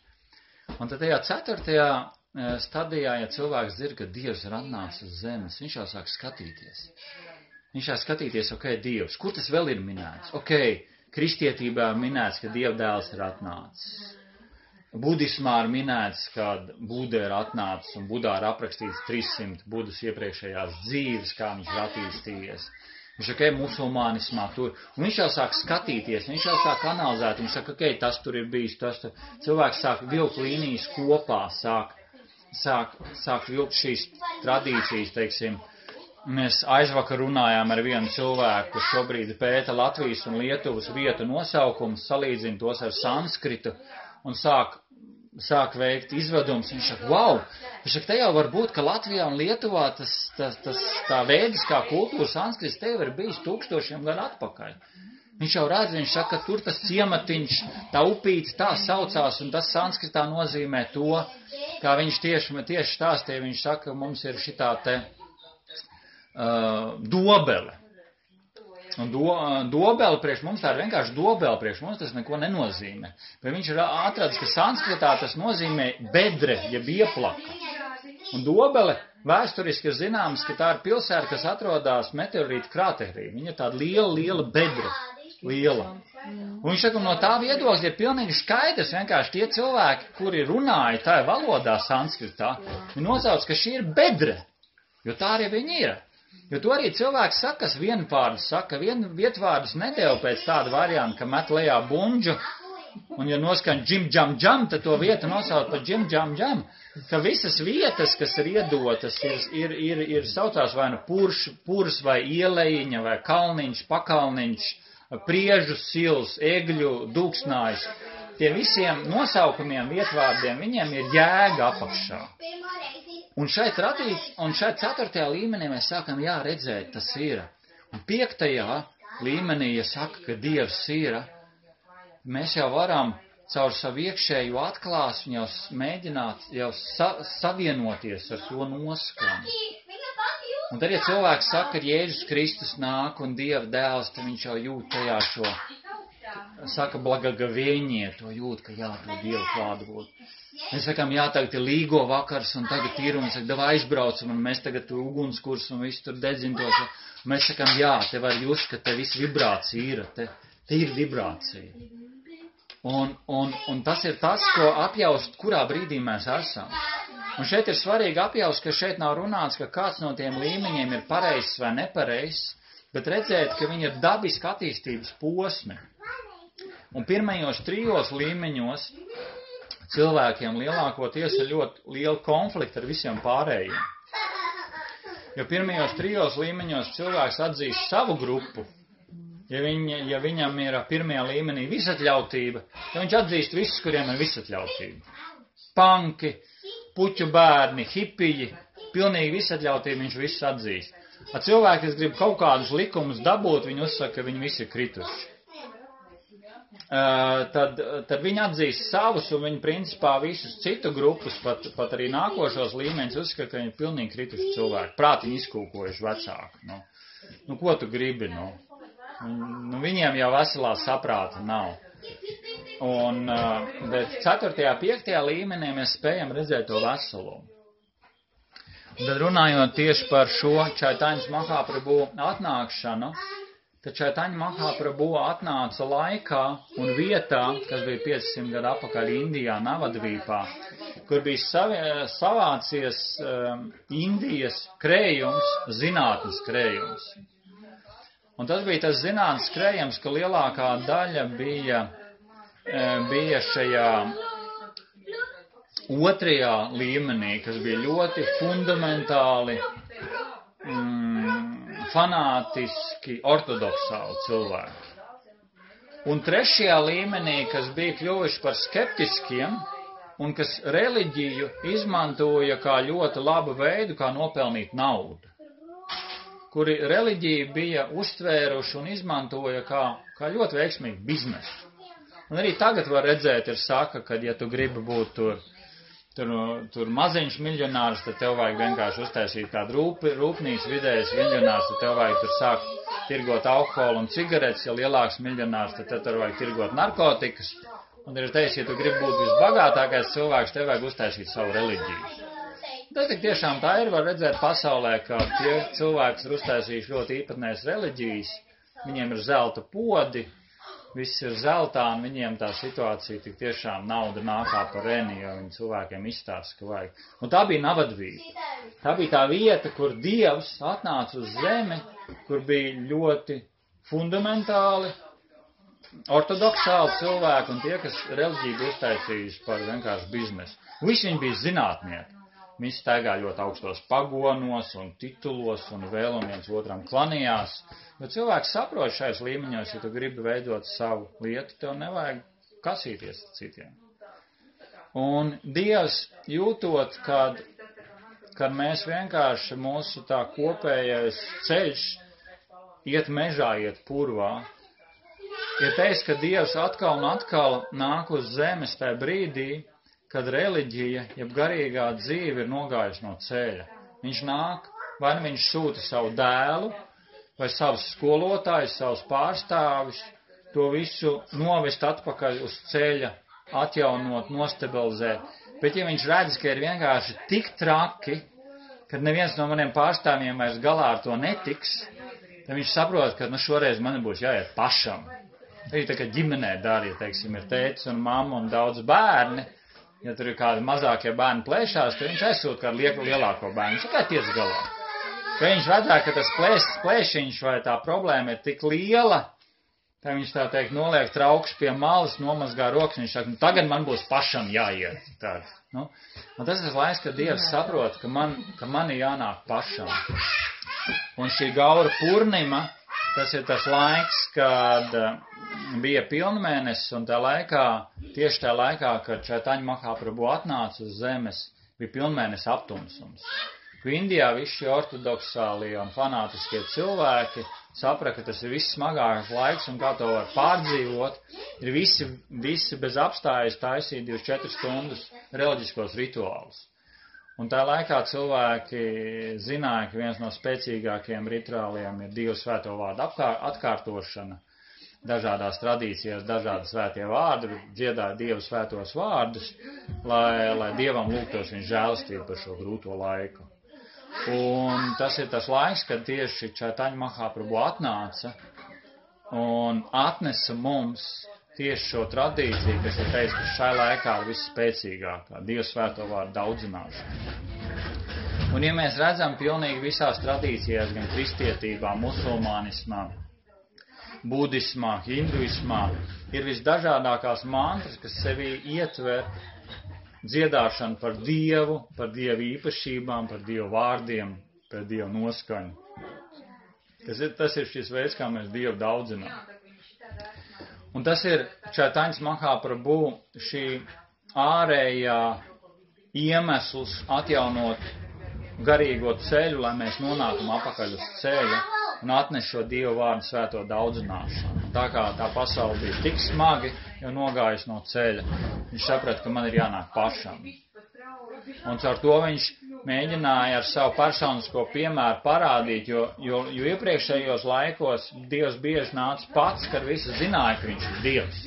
Un tad tajā 4. stadijā, ja cilvēks dzird, ka Dievs ir atnācis uz zemes, viņš jau sāk skatīties. Viņš sāk skatīties, Dievs, kur tas vēl ir minēts? Kristietībā minēts, ka Dieva dēls ir atnācis. Budismā ir minēts, ka Buda ir atnācis un Budā ir aprakstīts 300 Budas iepriekšējās dzīves, kā viņš ir attīstījies. Viņš saka, musulmānismā tur. Un viņš jau sāk skatīties, viņš jau sāk analizēt, viņš saka, tas tur ir bijis, tas tur. Cilvēks sāk vilkt līnijas kopā, sāk vilkt šīs tradīcijas, teiksim. Mēs aizvakar runājām ar vienu cilvēku, kas šobrīd pēta Latvijas un Lietuvas vietu nosaukumus, salīdzina tos ar sanskritu un sāk sāk veikt izvedumus, viņš saka, wow, viņš saka, te jau var būt, ka Latvijā un Lietuvā tā vēdiskā kultūra sanskrits te jau ir bijis 1000 gadu atpakaļ. Viņš jau redz, viņš saka, ka tur tas ciematiņš, tā upīte tā saucās, un tas sanskritā nozīmē to, kā viņš tieši stāstīja, viņš saka, mums ir šitā te dobele. Un dobele priekš mums, tā ir vienkārši dobele priekš mums, tas neko nenozīmē. Bet viņš ir atradis, ka sanskritā tas nozīmē bedre, jeb ieplaka. Un dobele vēsturiski ir zināms, ka tā ir pilsēta, kas atrodas meteorītu krāterī. Viņa ir tāda liela bedre. Liela. Un viņš saka, no tā viedokļa ir pilnīgi skaidrs, vienkārši tie cilvēki, kuri runāja tajā valodā sanskritā, viņi nosauc, ka šī ir bedre, jo tā arī viņi ir. Jo to arī cilvēks saka, kas vienvārdus saka, vietvārdus nedēļ pēc tāda varianta, ka met lejā bunģu, un ja noskan džim, džam, džam, tad to vietu nosauc par džim, džam, džam, ka visas vietas, kas ir iedotas, ir saucās vai nu purs, vai ielejiņa, vai kalniņš, pakalniņš, priežu sils, egļu, dūksnājs. Tie visiem nosaukumiem, vietvārdiem, viņiem ir jēga apakšā. Un šai 4. līmenī mēs sākam, jā, redzēt, tas ir. Un 5. līmenī, ja saka, ka Dievs ir, mēs jau varam caur savu iekšējo atklāsmi jau mēģināt jau savienoties ar to noskaņu. Un tad, ja cilvēks saka, ka Jēzus Kristus nāk un Dieva dēls, tad viņš jau jūt tajā šo, saka, blagagavieņie, to jūt, ka jā, to Dievu klātbūt. Mēs sakām, jā, tagad ir līgo vakars un tagad ir, un mēs sakam, davai aizbraucam, un mēs tagad tur ugunskurs un visu tur dedzintos. Un mēs sakām, jā, te var just, ka te viss vibrācija ir, te ir vibrācija. Un tas ir tas, ko apjaust, kurā brīdī mēs esam. Un šeit ir svarīgi apjaust, ka šeit nav runāts, ka kāds no tiem līmeņiem ir pareizs vai nepareizs, bet redzēt, ka viņi ir dabiski attīstības posmi. Un pirmajos 3 līmeņos cilvēkiem lielākoties ir ļoti liela konflikta ar visiem pārējiem. Jo pirmajos 3 līmeņos cilvēks atzīst savu grupu. Ja viņam ir pirmajā līmenī visatļautība, tad viņš atzīst visus, kuriem ir visatļautība. Panki, puķu bērni, hipiji, pilnīgi visatļautība viņš visus atzīst. A cilvēki, kas grib kaut kādus likumus dabūt, viņi uzsaka, ka viņi visi ir krituši. Tad viņi atzīst savus, un viņi principā visus citu grupus, pat arī nākošos līmeņus uzskata, ka viņi ir pilnīgi krituši cilvēki, prātiņi izkūkojuši vecāki. Nu, ko tu gribi, nu? Viņiem jau veselā saprāta nav. Bet 4. 5. līmenī mēs spējam redzēt to veselumu. Un tad runājot tieši par šo Čaitaņas Mahaprabhu atnākšanu, tad Čaitaņa Mahaprabhu atnāca laikā un vietā, kas bija 500 gadu atpakaļ Indijā, Navadvīpā, kur bija savācies Indijas krējums, zinātnes krējums. Un tas bija tas zinātnes krējums, ka lielākā daļa bija šajā 2. līmenī, kas bija ļoti fundamentāli, fanātiski, ortodoksāli cilvēki. Un 3. līmenī, kas bija kļuvuši par skeptiskiem un kas reliģiju izmantoja kā ļoti labu veidu, kā nopelnīt naudu. Kuri reliģiju bija uztvēruši un izmantoja kā ļoti veiksmīgu biznesu. Un arī tagad var redzēt, saka, ka ja tu gribi būt tur maziņš miljonārs, tad tev vajag vienkārši uztaisīt kādu rūpnīcu vidējais miljonārs, tad tev vajag tur sākt tirgot alkoholu un cigaretes, ja lielāks miljonārs, tad tev vajag tirgot narkotikas. Un ir teicis, ja tu gribi būt visbagātākais cilvēks, tev vajag uztaisīt savu reliģiju. Tas tik tiešām tā ir, var redzēt pasaulē, ka tie cilvēki ir uztaisījuši ļoti īpatnējas reliģijas, viņiem ir zelta podi, viss ir zeltā, un viņiem tā situācija tik tiešām nauda nākā par reni, jo viņi cilvēkiem izstāsta, ka vajag. Un tā bija Navadvīpa. Tā bija tā vieta, kur Dievs atnāca uz zemi, kur bija ļoti fundamentāli, ortodoksāli cilvēki un tie, kas reliģiju uztaisījuši par vienkārši biznesu. Visi viņi bija zinātnieki. Viņi staigā ļoti augstos pagonos un titulos un vēl un viens otram klanījās. Bet cilvēks saprot šais līmeņos, ja tu gribi veidot savu lietu, tev nevajag kasīties citiem. Un Dievs jūtot, kad mēs vienkārši mūsu tā kopējais ceļš iet mežā, iet purvā, ir teiks, ka Dievs atkal un atkal nāk uz zemes tajā brīdī, kad reliģija, jeb garīgā dzīve ir nogājusi no ceļa. Viņš nāk, vai nu viņš sūta savu dēlu, vai savus skolotājus, savus pārstāvis, to visu novest atpakaļ uz ceļa, atjaunot, nostabilizēt. Bet ja viņš redz, ka ir vienkārši tik traki, kad neviens no maniem pārstāvjiem vairs galā ar to netiks, tad viņš saprot, ka šoreiz man būs jāiet pašam. Arī tā kā ģimenē dara, ja teiksim, ir tētis un mamma un daudz bērni, ja tur ir kādi mazākie bērni plēšās, tad viņš aizsūt kādu lielāko bērnu. Viņš tikai tiec galā. Kad viņš redzēja, ka tas plēšiņš vai tā problēma ir tik liela, tad viņš tā teikt noliek traukšu pie malas, nomazgā rokas, un viņš saka, tagad man būs pašam jāiet. Un tas ir laiks, kad Dievs saprot, ka man ir jānāk pašam. Un šī Gaura Purnima, tas ir tas laiks, kad bija pilnmēnesis, un tieši tajā laikā, kad Čaitaņa Mahaprabhu atnāca uz zemes, bija pilnmēnesis aptumsums. Indijā visi šie ortodoksālie un fanātiskie cilvēki saprata, ka tas ir viss smagākais laiks un kā to var pārdzīvot, ir visi bez apstājas taisīt 24 stundas reliģiskos rituālus. Un tā laikā cilvēki zināja, ka viens no spēcīgākajiem rituāliem ir Dievu svēto vārdu atkārtošana. Dažādās tradīcijās, dažādi svētie vārdi, dziedāja Dievu svētos vārdus, lai Dievam lūgtos viņa žēlastību par šo grūto laiku. Un tas ir tas laiks, kad tieši Čaitaņa Mahaprabhu atnāca un atnesa mums tieši šo tradīciju, kas ir teiks, ka šai laikā ir visspēcīgākā Dievu svēto vārdu daudzināšana. Un ja mēs redzam pilnīgi visās tradīcijās, gan kristietībā, musulmānismā, budismā, hinduismā, ir visdažādākās mantras, kas sevī ietver dziedāšanu par Dievu īpašībām, par Dievu vārdiem, par Dievu noskaņu. Tas ir šis veids, kā mēs Dievu daudzinām. Un tas ir Čaitaņas Mahaprabhu šī ārējā iemesls atjaunot garīgo ceļu, lai mēs nonākam apakaļ uz ceļa un atnes šo Dievu vārdu svēto daudzināšanu. Tā kā tā pasaule bija tik smagi, jau nogājis no ceļa, viņš saprata, ka man ir jānāk pašam. Un caur to viņš mēģināja ar savu personisko piemēru parādīt, jo iepriekšējos laikos Dievs bieži nāca pats, kad visi zināja, ka viņš ir Dievs.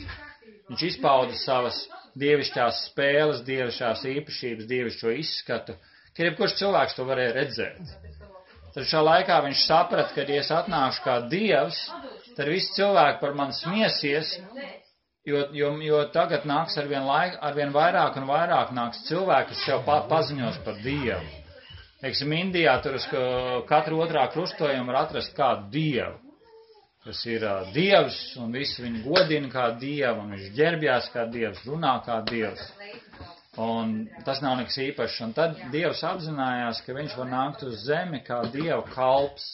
Viņš izpauda savas dievišķās spēles, dievišķās īpašības, dievišķo izskatu, ka jebkurš cilvēks to varēja redzēt. Tad šā laikā viņš saprata, ka, ja es atnākšu kā Dievs, tad visi cilvēki par mani smiesies, jo tagad nāks arvien vairāk un vairāk nāks cilvēki, kas sev paziņos par Dievu. Teiksim, Indijā tur uz katru otrā krustojuma var atrast kādu Dievu, kas ir Dievs, un visi viņu godina kā Dievu, un viņš ģerbjās kā Dievs, runā kā Dievs. Un tas nav nekas īpašs. Un tad Dievs apzinājās, ka viņš var nākt uz zemi kā Dieva kalps.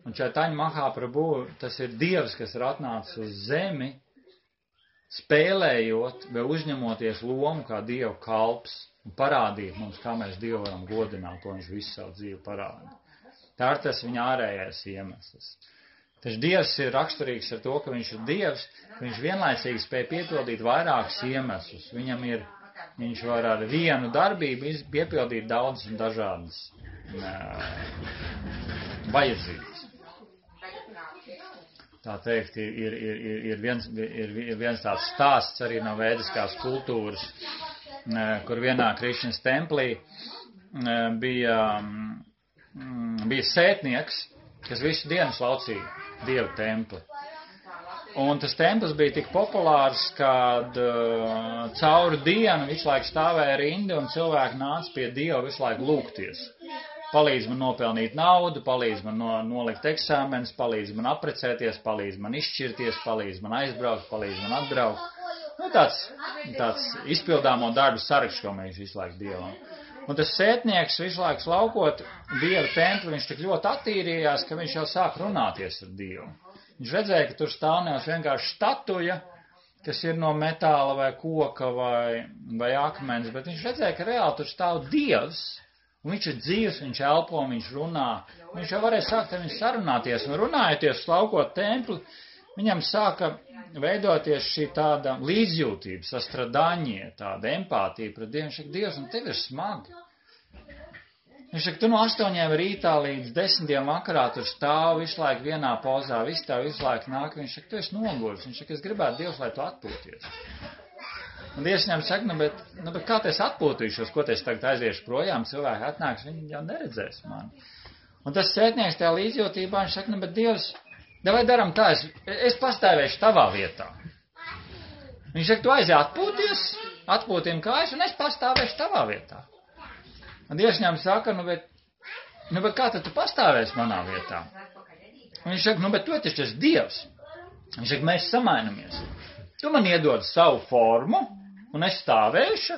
Un Čaitaņa Mahaprabhu, tas ir Dievs, kas ir atnācis uz zemi, spēlējot vai uzņemoties lomu kā Dieva kalps un parādīt mums, kā mēs Dievu varam godināt, ko viņš visu savu dzīvi parāda. Tā ir tas viņa ārējais iemesls. Taču Dievs ir raksturīgs ar to, ka viņš ir Dievs, ka viņš vienlaicīgi spēj piepildīt vairākus iemeslus. Viņš var ar vienu darbību piepildīt daudzas un dažādas vajadzības. Tā teikt, ir viens tāds stāsts arī no vēdiskās kultūras, kur vienā Krišņas templī bija sētnieks, kas visu dienu slaucīja Dieva templi. Un tas templis bija tik populārs, kad cauri dienu visu laiku stāvēja rinda un cilvēki nāca pie Dieva visu laiku lūgties. Palīdz man nopelnīt naudu, palīdz man nolikt eksāmenes, palīdz man apprecēties, palīdz man izšķirties, palīdz man aizbraukt, palīdz man atbraukt. Tāds izpildāmo darbu saraksts, ko mēs visu laiku Dievam. Un tas sētnieks visu laiku slaukot Dieva templi, viņš tik ļoti attīrījās, ka viņš jau sāk runāties ar Dievu. Viņš redzēja, ka tur stāv nevis vienkārši statuja, kas ir no metāla vai koka vai akmens, bet viņš redzēja, ka reāli tur stāv Dievs, un viņš ir dzīvs, viņš elpo, viņš runā. Viņš jau varēja sākt ar viņu sarunāties, un runājoties slaukot templi, viņam sāka veidoties šī tāda līdzjūtība, sastradaņie, tāda empātija pret Dievu. Viņš saka, Dievs, un tev ir smagi. Viņš saka, tu no 8 rītā līdz 10 vakarā tur stāv visu laiku vienā pozā, viss tev visu laiku nāk. Viņš saka, tu esi noguris. Viņš saka, es gribētu Dievs, lai tu atpūties. Un Dievs viņam saka, bet kā es atpūtīšos, ko es tagad aiziešu projām, cilvēki atnāks, viņi jau neredzēs mani. Un tas sētnieks tajā līdzjūtībā, viņš saka, bet Dievs, vai daram tā, es pastāvēšu tavā vietā. Viņš saka, tu aiziet atpūties, atpūtīm kājas, un es pastāvēšu tavā vietā. Un Dievs viņam saka, bet kā tad tu pastāvēsi manā vietā? Un viņš saka, bet tu taču esi Dievs. Viņš saka, mēs samainamies. Tu man iedod savu formu, un es stāvēšu,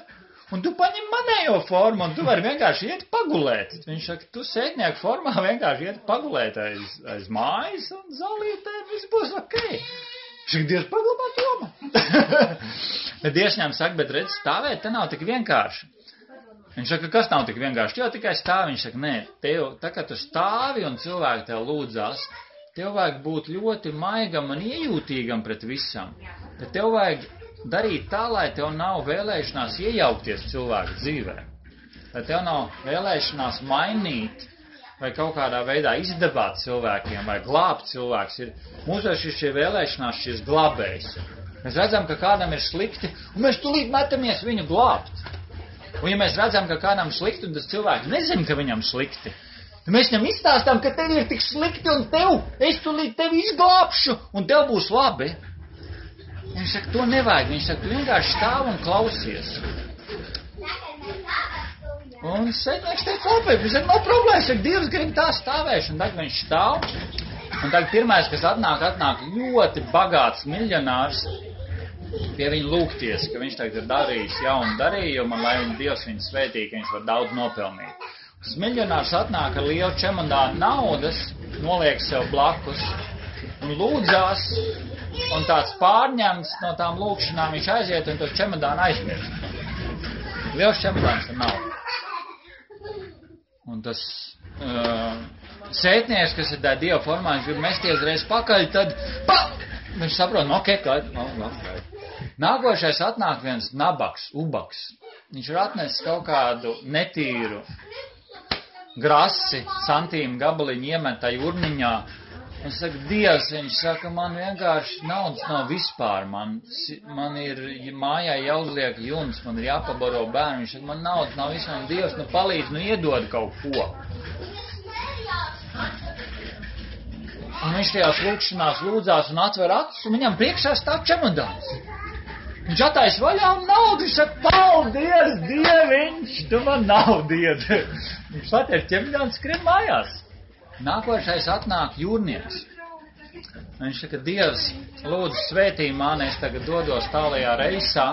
un tu paņem manējo formu, un tu vari vienkārši iet pagulēt. Viņš saka, tu sētnieku formā vienkārši iet pagulēt aiz mājas, un zālītē viss būs ok. Viņš saka, Dievs paglabā Toma. Bet Dievs viņam saka, bet redz, stāvēt, te nav tik vienkārši. Viņš saka, kas nav tik vienkārši? Jo tikai stāvi. Viņš saka, nē, tā kā tu stāvi un cilvēki tev lūdzās, tev vajag būt ļoti maigam un iejūtīgam pret visam. Bet tev vajag darīt tā, lai tev nav vēlēšanās iejaukties cilvēku dzīvē. Lai tev nav vēlēšanās mainīt vai kaut kādā veidā izdabāt cilvēkiem vai glābt cilvēks. Mūsos ir šie vēlēšanās, šis glābējs. Mēs redzam, ka kādam ir slikti, un mēs tūlīt metamies viņu glābt. Un ja mēs redzam, ka kādam slikti, un tas cilvēks nezina, ka viņam slikti, tad mēs viņam izstāstām, ka tev ir tik slikti, un es tūlīt tevi izglābšu, un tev būs labi. Viņš saka, to nevajag. Viņš saka, tu vienkārši stāv un klausies. Un sētnieks teica, labi, viņš saka, nav problēmas, saka, Dievs grib tā stāvēšu, un tagad viņš stāv, un tagad pirmais, kas atnāk ļoti bagāts miljonārs, pie viņa lūgties, ka viņš tagad ir darījis jaunu darījumu, un lai Dievs viņu svētī, ka viņš var daudz nopelnīt. Tas miljonārs atnāk ar lielu čemodānu naudas, noliek sev blakus un lūdzās, un tāds pārņemts no tām lūkšanām viņš aiziet un to čemodānu aizmirst. Liels čemodāns ar naudu. Un tas sētnieks, kas ir tā Dieva formā, viņš grib mesties reiz pakaļ, tad viņš saprot, ok, Nākošais atnāk viens nabaks, ubaks. Viņš ir atnesis kaut kādu netīru grasi, santīmu gabaliņu iemetā urniņā. Un saka, Dievs, viņš saka, man vienkārši naudas nav vispār. Man ir mājā jāuzliek jums, man ir jāpabaro bērni. Viņš saka, man naudas nav vispār. Dievs, palīdz, iedod kaut ko. Un viņš tajās lūkšanās lūdzās un atver acis, un viņam priekšā stāv čemodāns. Viņš attais vaļā un naudu, viņš saka, paldies, Dieviņš, tu man naudu ied. Viņš patiek ķemodāns skrien mājās. Nākošais atnāk jūrnieks. Viņš saka, Dievs, lūdzu svētī mani, es tagad dodos tālajā reisā.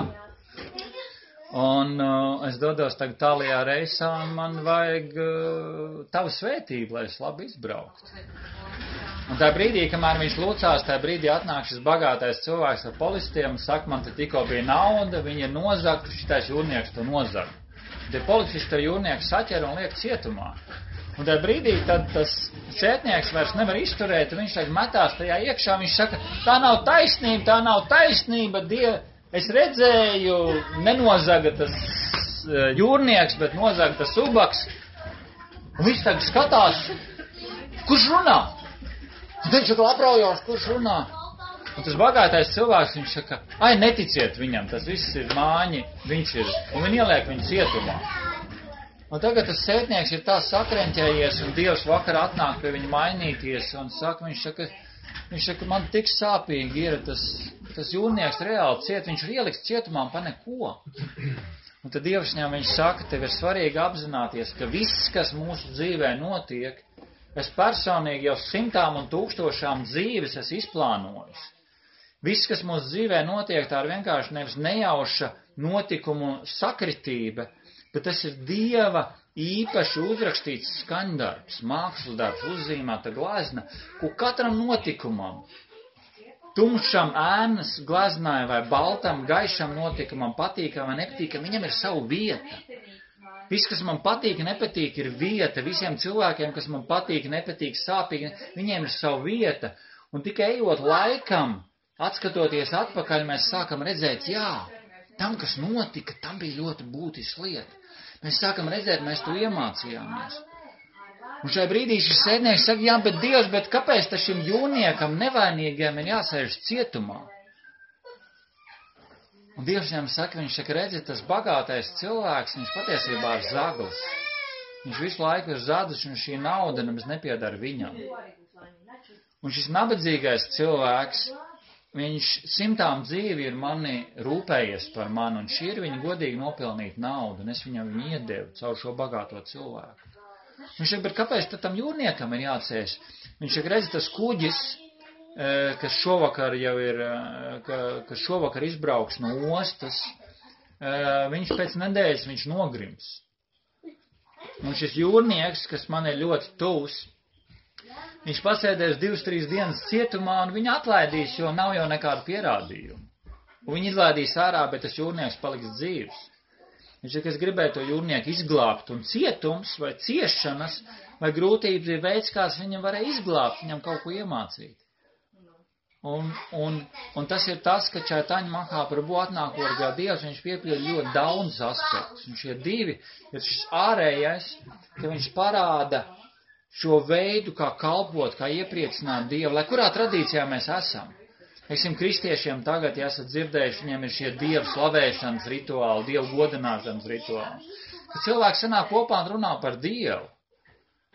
Un es dodos tagad tālajā reisā, un man vajag tavu svētību, lai es labi izbrauktu. Un tā brīdī, kamēr viņš lūcās, tā brīdī atnāk šis bagātais cilvēks ar policistiem un saka, man te tikko bija nauda, viņi ir nozagti, šitais jūrnieks to nozag. Tie policisti to jūrnieku saķer un liek cietumā. Un tā brīdī tad tas sētnieks vairs nevar izturēt, viņš tagad metās tajā iekšā, viņš saka, tā nav taisnība, es redzēju, nenozaga tas jūrnieks, bet nozaga tas ubaks. Un viņš tagad skatās, kurš runā? Un viņš saka, apraujās, kurš runā? Un tas bagātais cilvēks, viņš saka, neticiet viņam, tas viss ir māņi, viņš ir, un viņi ieliek viņu cietumā. Un tagad tas sētnieks ir tā sakreņķējies, un Dievs vakar atnāk pie viņu mainīties, un viņš saka, man tik sāpīgi ir tas jūrnieks reāli ciet, viņš ir ieliks cietumā un pa neko. Un tad Dievs viņam viņš saka, tev ir svarīgi apzināties, ka viss, kas mūsu dzīvē notiek, es personīgi jau 100 un 1000 dzīves esmu izplānojis. Viss, kas mūsu dzīvē notiek, tā ir vienkārši nevis nejauša notikumu sakritība, bet tas ir Dieva īpaši uzrakstīts skaņdarbs, mākslas darbs, uzzīmēta glezna, ko katram notikumam tumšam ēnas glaznai vai baltam, gaišam notikumam, patīkam vai nepatīkam, viņam ir savu vieta. Viss, kas man patīk, nepatīk, ir vieta. Visiem cilvēkiem, kas man patīk, nepatīk, sāpīgi, viņiem ir savu vieta. Un tikai ejot laikam, atskatoties atpakaļ, mēs sākam redzēt, jā, tam, kas notika, tam bija ļoti būtiska lieta. Mēs sākam redzēt, mēs to iemācījāmies. Un šai brīdī šis sēdnieks saka, jā, bet Dievs, bet kāpēc tas šim jūrniekam nevainīgiem ir jāsēž cietumā? Un Dievs viņam saka, viņš saka, redzi, tas bagātais cilvēks, viņš patiesībā ir zaglis. Viņš visu laiku ir zadus, un šī nauda nemaz nepiedara viņam. Un šis nabadzīgais cilvēks, viņš 100 dzīvi ir mani rūpējies par mani, un šī ir viņa godīgi nopelnīta nauda, un es viņam viņu iedevu caur šo bagāto cilvēku. Viņš saka, bet kāpēc tad tam jūrniekam ir jācēs? Viņš saka, redz, tas kuģis, kas šovakar jau ir, kas šovakar izbrauks no ostas, viņš pēc nedēļas viņš nogrims. Un šis jūrnieks, kas man ir ļoti tuvs, viņš pasēdēs 2-3 dienas cietumā un viņu atlaidīs, jo nav jau nekādu pierādījumu. Un viņu izlaidīs ārā, bet tas jūrnieks paliks dzīvs. Viņš saka, es gribēju to jūrnieku izglābt, un cietums vai ciešanas vai grūtības ir veids, kāds viņam varēja izglābt, viņam kaut ko iemācīt. Un tas ir tas, ka Čaitaņa Mahāprabhu atnākot kā Dievs, viņš piepilda ļoti daudz aspektus. Un šie divi ir šis ārējais, ka viņš parāda šo veidu, kā kalpot, kā iepriecināt Dievu, lai kurā tradīcijā mēs esam. Teiksim, kristiešiem tagad, ja esat dzirdējuši, viņiem ir šie Dievu slavēšanas rituāli, Dievu godināšanas rituāli. Kad cilvēks sanāk kopā un runā par Dievu,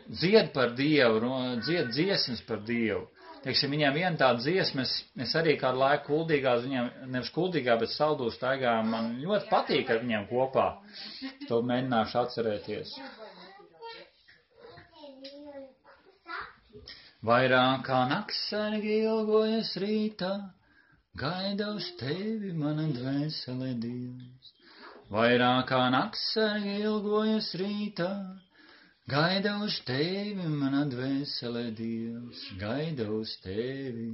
dzied par Dievu, dzied dziesmas par Dievu. Teiksim, viņiem viena tāda dziesma, es arī kādu laiku kuldīgās, viņiem, nevis kuldīgā, bet saldū staigājām, man ļoti patīk ar viņiem kopā. To mēģināšu atcerēties. Vairāk kā naksargi ilgojas rītā, gaida uz tevi mana dvēsele Dievs. Vairāk kā naksargi ilgojas rītā, gaida uz tevi mana dvēsele Dievs. Gaida uz tevi,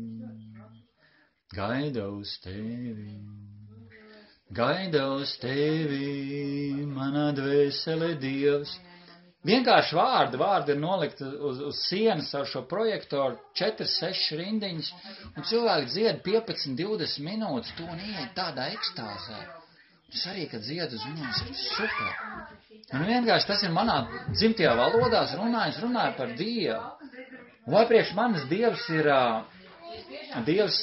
gaida uz tevi, gaida uz tevi mana dvēsele Dievs. Vienkārši vārdi ir nolikti uz sienas ar šo projektoru, 4-6 rindiņas, un cilvēki dzied 15-20 minūtes, to un ieiet tādā ekstāzē. Es arī, kad dziedu uz viņiem, ir super. Un vienkārši tas ir manā dzimtajā valodās runāju par Dievu. Un vai priekš manis Dievs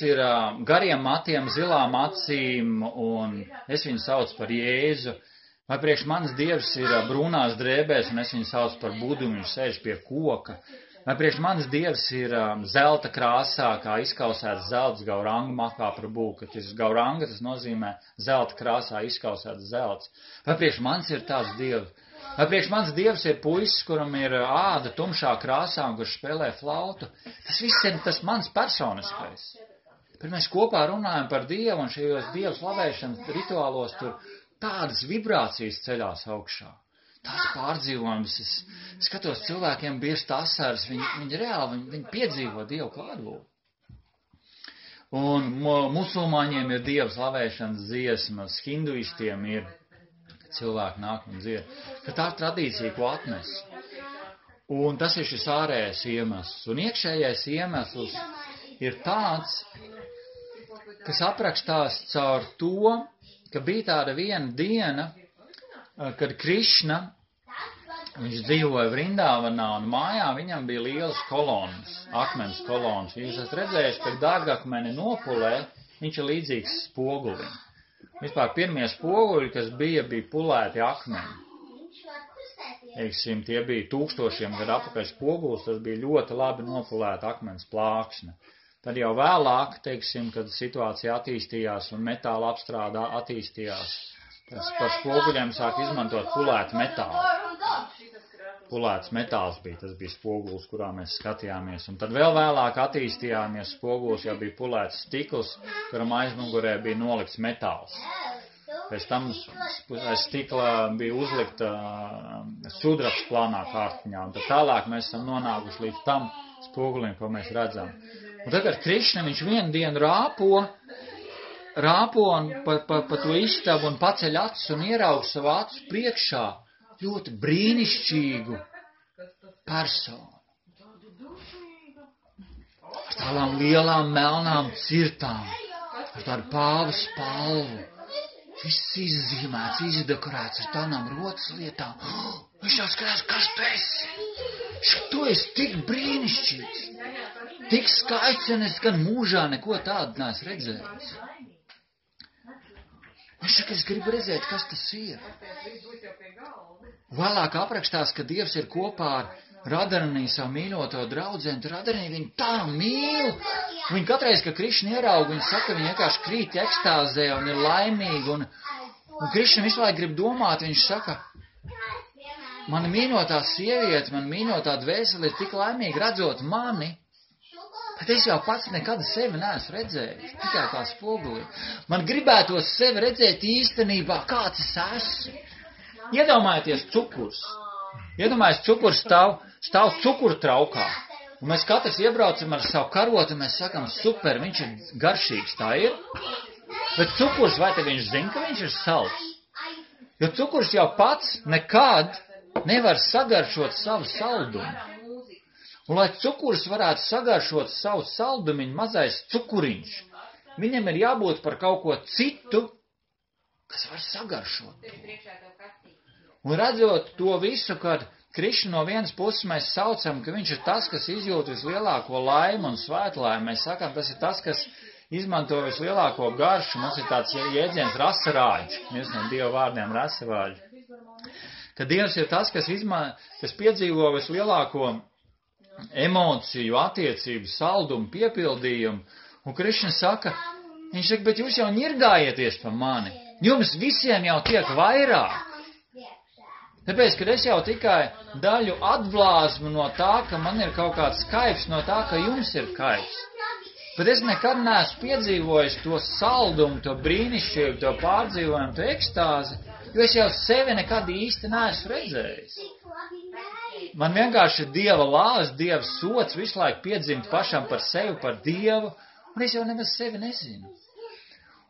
ir gariem matiem, zilām acīm, un es viņu saucu par Jēzu. Vai priekš manis Dievs ir brūnās drēbēs, un es viņu saucu par Budu, un viņš sēž pie koka. Vai priekš manis Dievs ir zelta krāsā, kā izkausēts zelts Gauranga Mahāprabhu, ka tas Gauranga, tas nozīmē zelta krāsā izkausēts zelts. Vai priekš manis ir tāds Dievs? Vai priekš manis Dievs ir puisis, kuram ir āda tumšā krāsā, un kurš spēlē flautu? Tas viss ir tas mans personiskais. Bet mēs kopā runājam par Dievu, un šajos Dievu slavēšanas rituālos tur tādas vibrācijas ceļās augšā. Tās pārdzīvojums. Es skatos, cilvēkiem birst asaras, viņi reāli, viņi piedzīvo Dievu klātbūtni. Un musulmaņiem ir Dievu slavēšanas dziesmas, hinduistiem ir, kad cilvēki nāk un dzied. Ka tā ir tradīcija, ko atnes. Un tas ir šis ārējais iemesls. Un iekšējais iemesls ir tāds, kas aprakstās caur to, ka bija tāda viena diena, kad Krišna, viņš dzīvoja Vrindāvanā, un mājā viņam bija lielas kolonas, akmens kolonas. Jūs esat redzējuši, ka dārgakmeni nopulē, viņš ir līdzīgs spogulim. Vispār pirmie spoguļi, kas bija pulēti akmeni. Teiksim, tie bija 1000 gadu atpakaļ spogulis, tas bija ļoti labi nopulēta akmens plāksne. Tad jau vēlāk, teiksim, kad situācija attīstījās un metāla apstrādā attīstījās, par spoguļiem sāk izmantot pulētu metālu. Pulēts metāls bija, tas bija spogulis, kurā mēs skatījāmies. Un tad vēl vēlāk attīstījāmies, spogulis jau bija pulēts stikls, kuram aizmugurē bija nolikts metāls. Pēc tam aiz stikla bija uzlikta sudrabs plānā kārtiņā. Un tad tālāk mēs esam nonākuši līdz tam spogulim, ko mēs redzam. Un tagad Krišna, viņš vienu dienu rāpo un pa to istabu un paceļ acis un ieraug savu acu priekšā ļoti brīnišķīgu personu. Ar tādām lielām melnām cirtām, ar tādu pāva spalvu. Viss izzīmēts, izdekorēts ar tādām rotas lietām. Viņš jau skatās, kas tu esi? Tu esi tik brīnišķīgs, tik skaists, un es gan mūžā neko tādu neesmu redzējis. Viņš saka, es gribu redzēt, kas tas ir. Vēlāk aprakstās, ka Dievs ir kopā ar Radharanī savu mīļoto draudzeni, tur Radharanī viņu tā mīl. Viņa katreiz, ka Krišna ieraug, viņa saka, viņa vienkārši krīt ekstāzē un ir laimīga. Un Krišna visu laiku grib domāt, viņš saka, mana mīļotā sieviete, mana mīļotā dvēsele ir tik laimīga redzot mani, bet es jau pats nekad sevi neesmu redzējis, tikai kā spogulī. Man gribētos sevi redzēt īstenībā, kāds es esmu. Iedomājieties cukurs. Iedomājieties, cukurs stāv cukurtraukā. Un mēs katrs iebraucam ar savu karotu, un mēs sakam, super, viņš ir garšīgs, tā ir. Bet cukurs, vai te viņš zina, ka viņš ir salds? Jo cukurs jau pats nekad nevar sagaršot savu saldumu. Un lai cukurs varētu sagaršot savu saldumiņu, mazais cukuriņš, viņam ir jābūt par kaut ko citu, kas var sagaršot. Un redzot to visu, kad Krišnu no vienas puses mēs saucam, ka viņš ir tas, kas izjūt vislielāko laimu un svētlaimi. Mēs sakām, tas ir tas, kas izmanto vislielāko garšu. Mums ir tāds jēdziens rasarāģi, viens no Dieva vārdiem rasarāģi. Ka Dievs ir tas, kas piedzīvo vislielāko emociju, attiecību, saldumu, piepildījumu. Un Krišna saka, viņš saka, bet jūs jau ņirgājieties pa mani. Jums visiem jau tiek vairāk. Tāpēc, ka es jau tikai daļu atblāzmu no tā, ka man ir kaut kāds kaifs, no tā, ka jums ir kaifs. Bet es nekad neesmu piedzīvojis to saldumu, to brīnišķību, to pārdzīvojumu, to ekstāzi, jo es jau sevi nekad īsti neesmu redzējis. Man vienkārši ir Dieva lāz, Dieva sots visu laiku piedzimt pašam par sevi, par Dievu, un es jau nemaz sevi nezinu.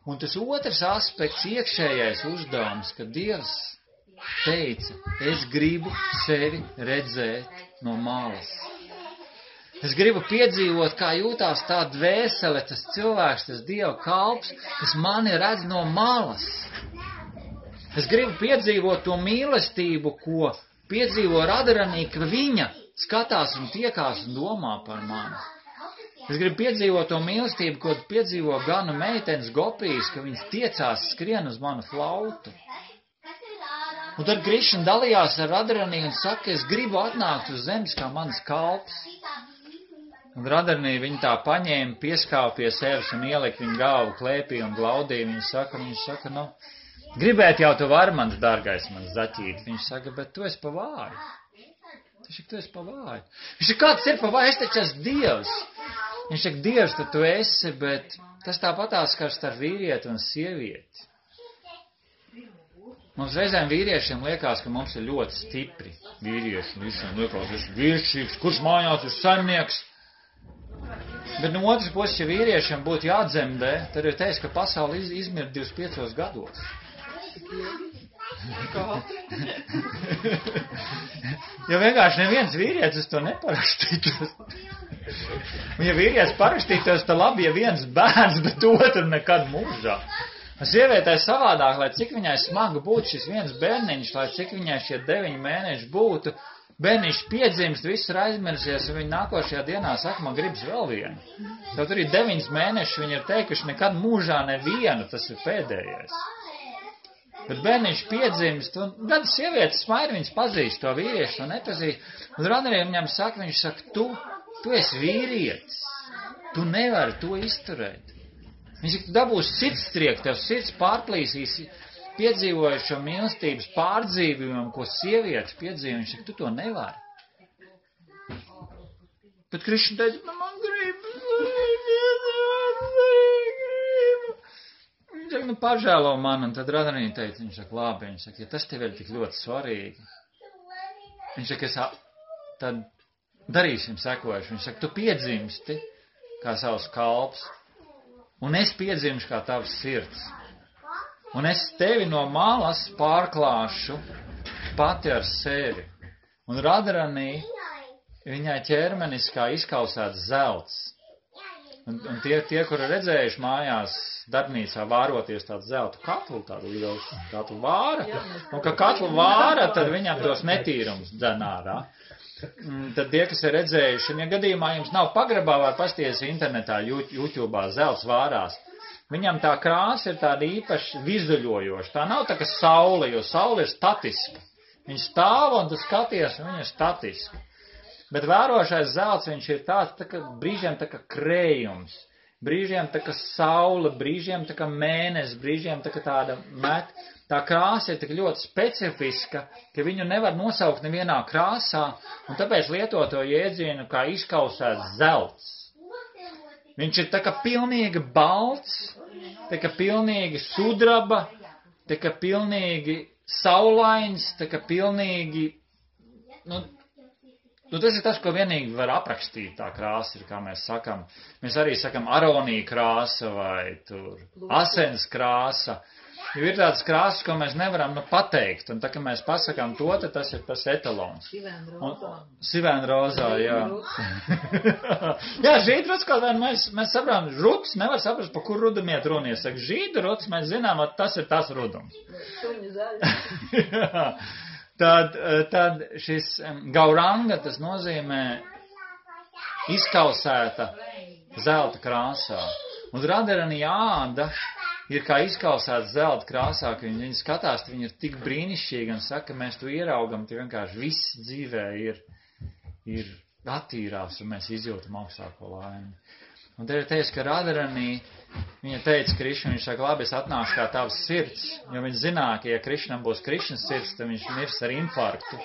Un tas otrs aspekts, iekšējais uzdevums, ka Dievs teica, es gribu sevi redzēt no malas. Es gribu piedzīvot, kā jūtās tā dvēsele, tas cilvēks, tas Dieva kalps, kas mani redz no malas. Es gribu piedzīvot to mīlestību, ko piedzīvo Radharanī, ka viņa skatās un tiekās un domā par mani. Es gribu piedzīvot to mīlestību, ko piedzīvo ganu meitenes gopijas, ka viņas tiecās skrien uz manu flautu. Un tad Krišna dalījās ar Radharanī un saka, es gribu atnākt uz zemes kā mans kalps. Un Radharanī viņa tā paņēma, pieskāva pie sevis un ielika viņu galvu klēpī un glaudīja. Viņš saka, nu, gribēt jau tu vari, mans dārgais, mans zaķīt. Viņš saka, bet tu esi pa vāju. Viņš saka, tu esi pa vāju. Viņš saka, kāds ir pa vāju? Es taču esmu Dievs. Viņš saka, Dievs, tad tu esi, bet tas tāpatās kā starp vīrieti un sievieti. Mums reizēm vīriešiem liekas, ka mums ir ļoti stipri. Vīrieši visiem liekas, es esmu vīrišķīgs, kurš mājās ir saimnieks. Bet no otras puses, ja vīriešiem būtu jādzemdē, tad ir teiks, ka pasauli izmirst 25 gados. Jo vienkārši neviens vīrietis to neparakstītos. Un ja vīrietis parakstītos, tad labi, ja viens bērns, bet otru nekad mūžā. Sievietē savādāk, lai cik viņai smagi būtu šis viens bērniņš, lai cik viņai šie 9 mēneši būtu, bērniņš piedzimst, viss ir aizmirsies, un viņi nākošajā dienā saka, man gribas vēl vienu. Tad arī 9 mēneši viņi ir teikuši, nekad mūžā nevienu, tas ir pēdējais. Bet bērniņš piedzimst, un tad sievietes smaida, viņas pazīst to vīriešu, to nepazīst. Un Radharanī viņam saka, viņš saka, tu esi vīrietis, tu nevari to izturēt. Viņš saka, tu dabūsi sirdstriek, tev sirds pārplīsīs, piedzīvojuši šo mīlestības pārdzīvojumu, ko sievietes piedzīvo. Viņš saka, tu to nevari. Bet Krišna teica, man gribas. Viņš saka, pažēlo man, un tad Radharanī teica, viņš saka, labi, viņš saka, ja tas tev ir tik ļoti svarīgi. Viņš saka, tad darīsim sekojuši. Viņš saka, tu piedzimsti, kā savs kalps, un es piedzimšu kā tavs sirds. Un es tevi no malas pārklāšu pati ar sevi. Un Radharanī, viņai ķermenis kā izkausēts zelts. Un tie, kuri redzējuši mājās darbnīcā vāroties tādu zeltu katlu, tādu lielu katlu vāra, un ka katlu vāra, tad viņam tos netīrums dzen ārā. Tad tie, kas ir redzējuši, ja gadījumā jums nav pagrabā, var pasties internetā, YouTube'ā zelts vārās, viņam tā krāsa ir tāda īpaši vizuļojoša. Tā nav tā kā saule, jo saule ir statiska. Viņš stāv un tu skaties, un viņa ir statiska. Bet vērošais zelts, viņš ir tāds, tā kā brīžiem tā kā krējums, brīžiem tā kā saule, brīžiem tā kā mēnesis, brīžiem tā kā tāda met. Tā krāsa ir tik ļoti specifiska, ka viņu nevar nosaukt nevienā krāsā, un tāpēc lieto to jēdzienu kā izkausēts zelts. Viņš ir tā kā pilnīgi balts, tā kā pilnīgi sudraba, tā kā pilnīgi saulains, tā kā pilnīgi, tas ir tas, ko vienīgi var aprakstīt tā krāsa, ir, kā mēs sakam. Mēs arī sakam aronija krāsa vai tur asens krāsa. Jo ir tādas krāsas, ko mēs nevaram pateikt, un tā, ka mēs pasakām to, tad tas ir tas etalons. Sivēnrozā, jā. Jā, žīdruds, kaut vien mēs saprotam, ruds nevar saprast, pa kur rudum iet runa. Ja saka žīdruds, mēs zinām, tas ir tas rudums. Jā. Tad šis gauranga, tas nozīmē izkausēta zelta krāsā. Un Radharani āda ir kā izkausēts zelta krāsā, ka viņi skatās, viņi ir tik brīnišķīgi un saka, mēs to ieraugam, tie vienkārši viss dzīvē ir attīrās un mēs izjūtam augstāko laimi. Un te ir teicis, ka Radharani, viņa teica Krišna, viņš saka, labi, es atnāšu kā tavs sirds, jo viņš zināja, ka ja Krišnam būs Krišnas sirds, tad viņš mirs ar infarktu,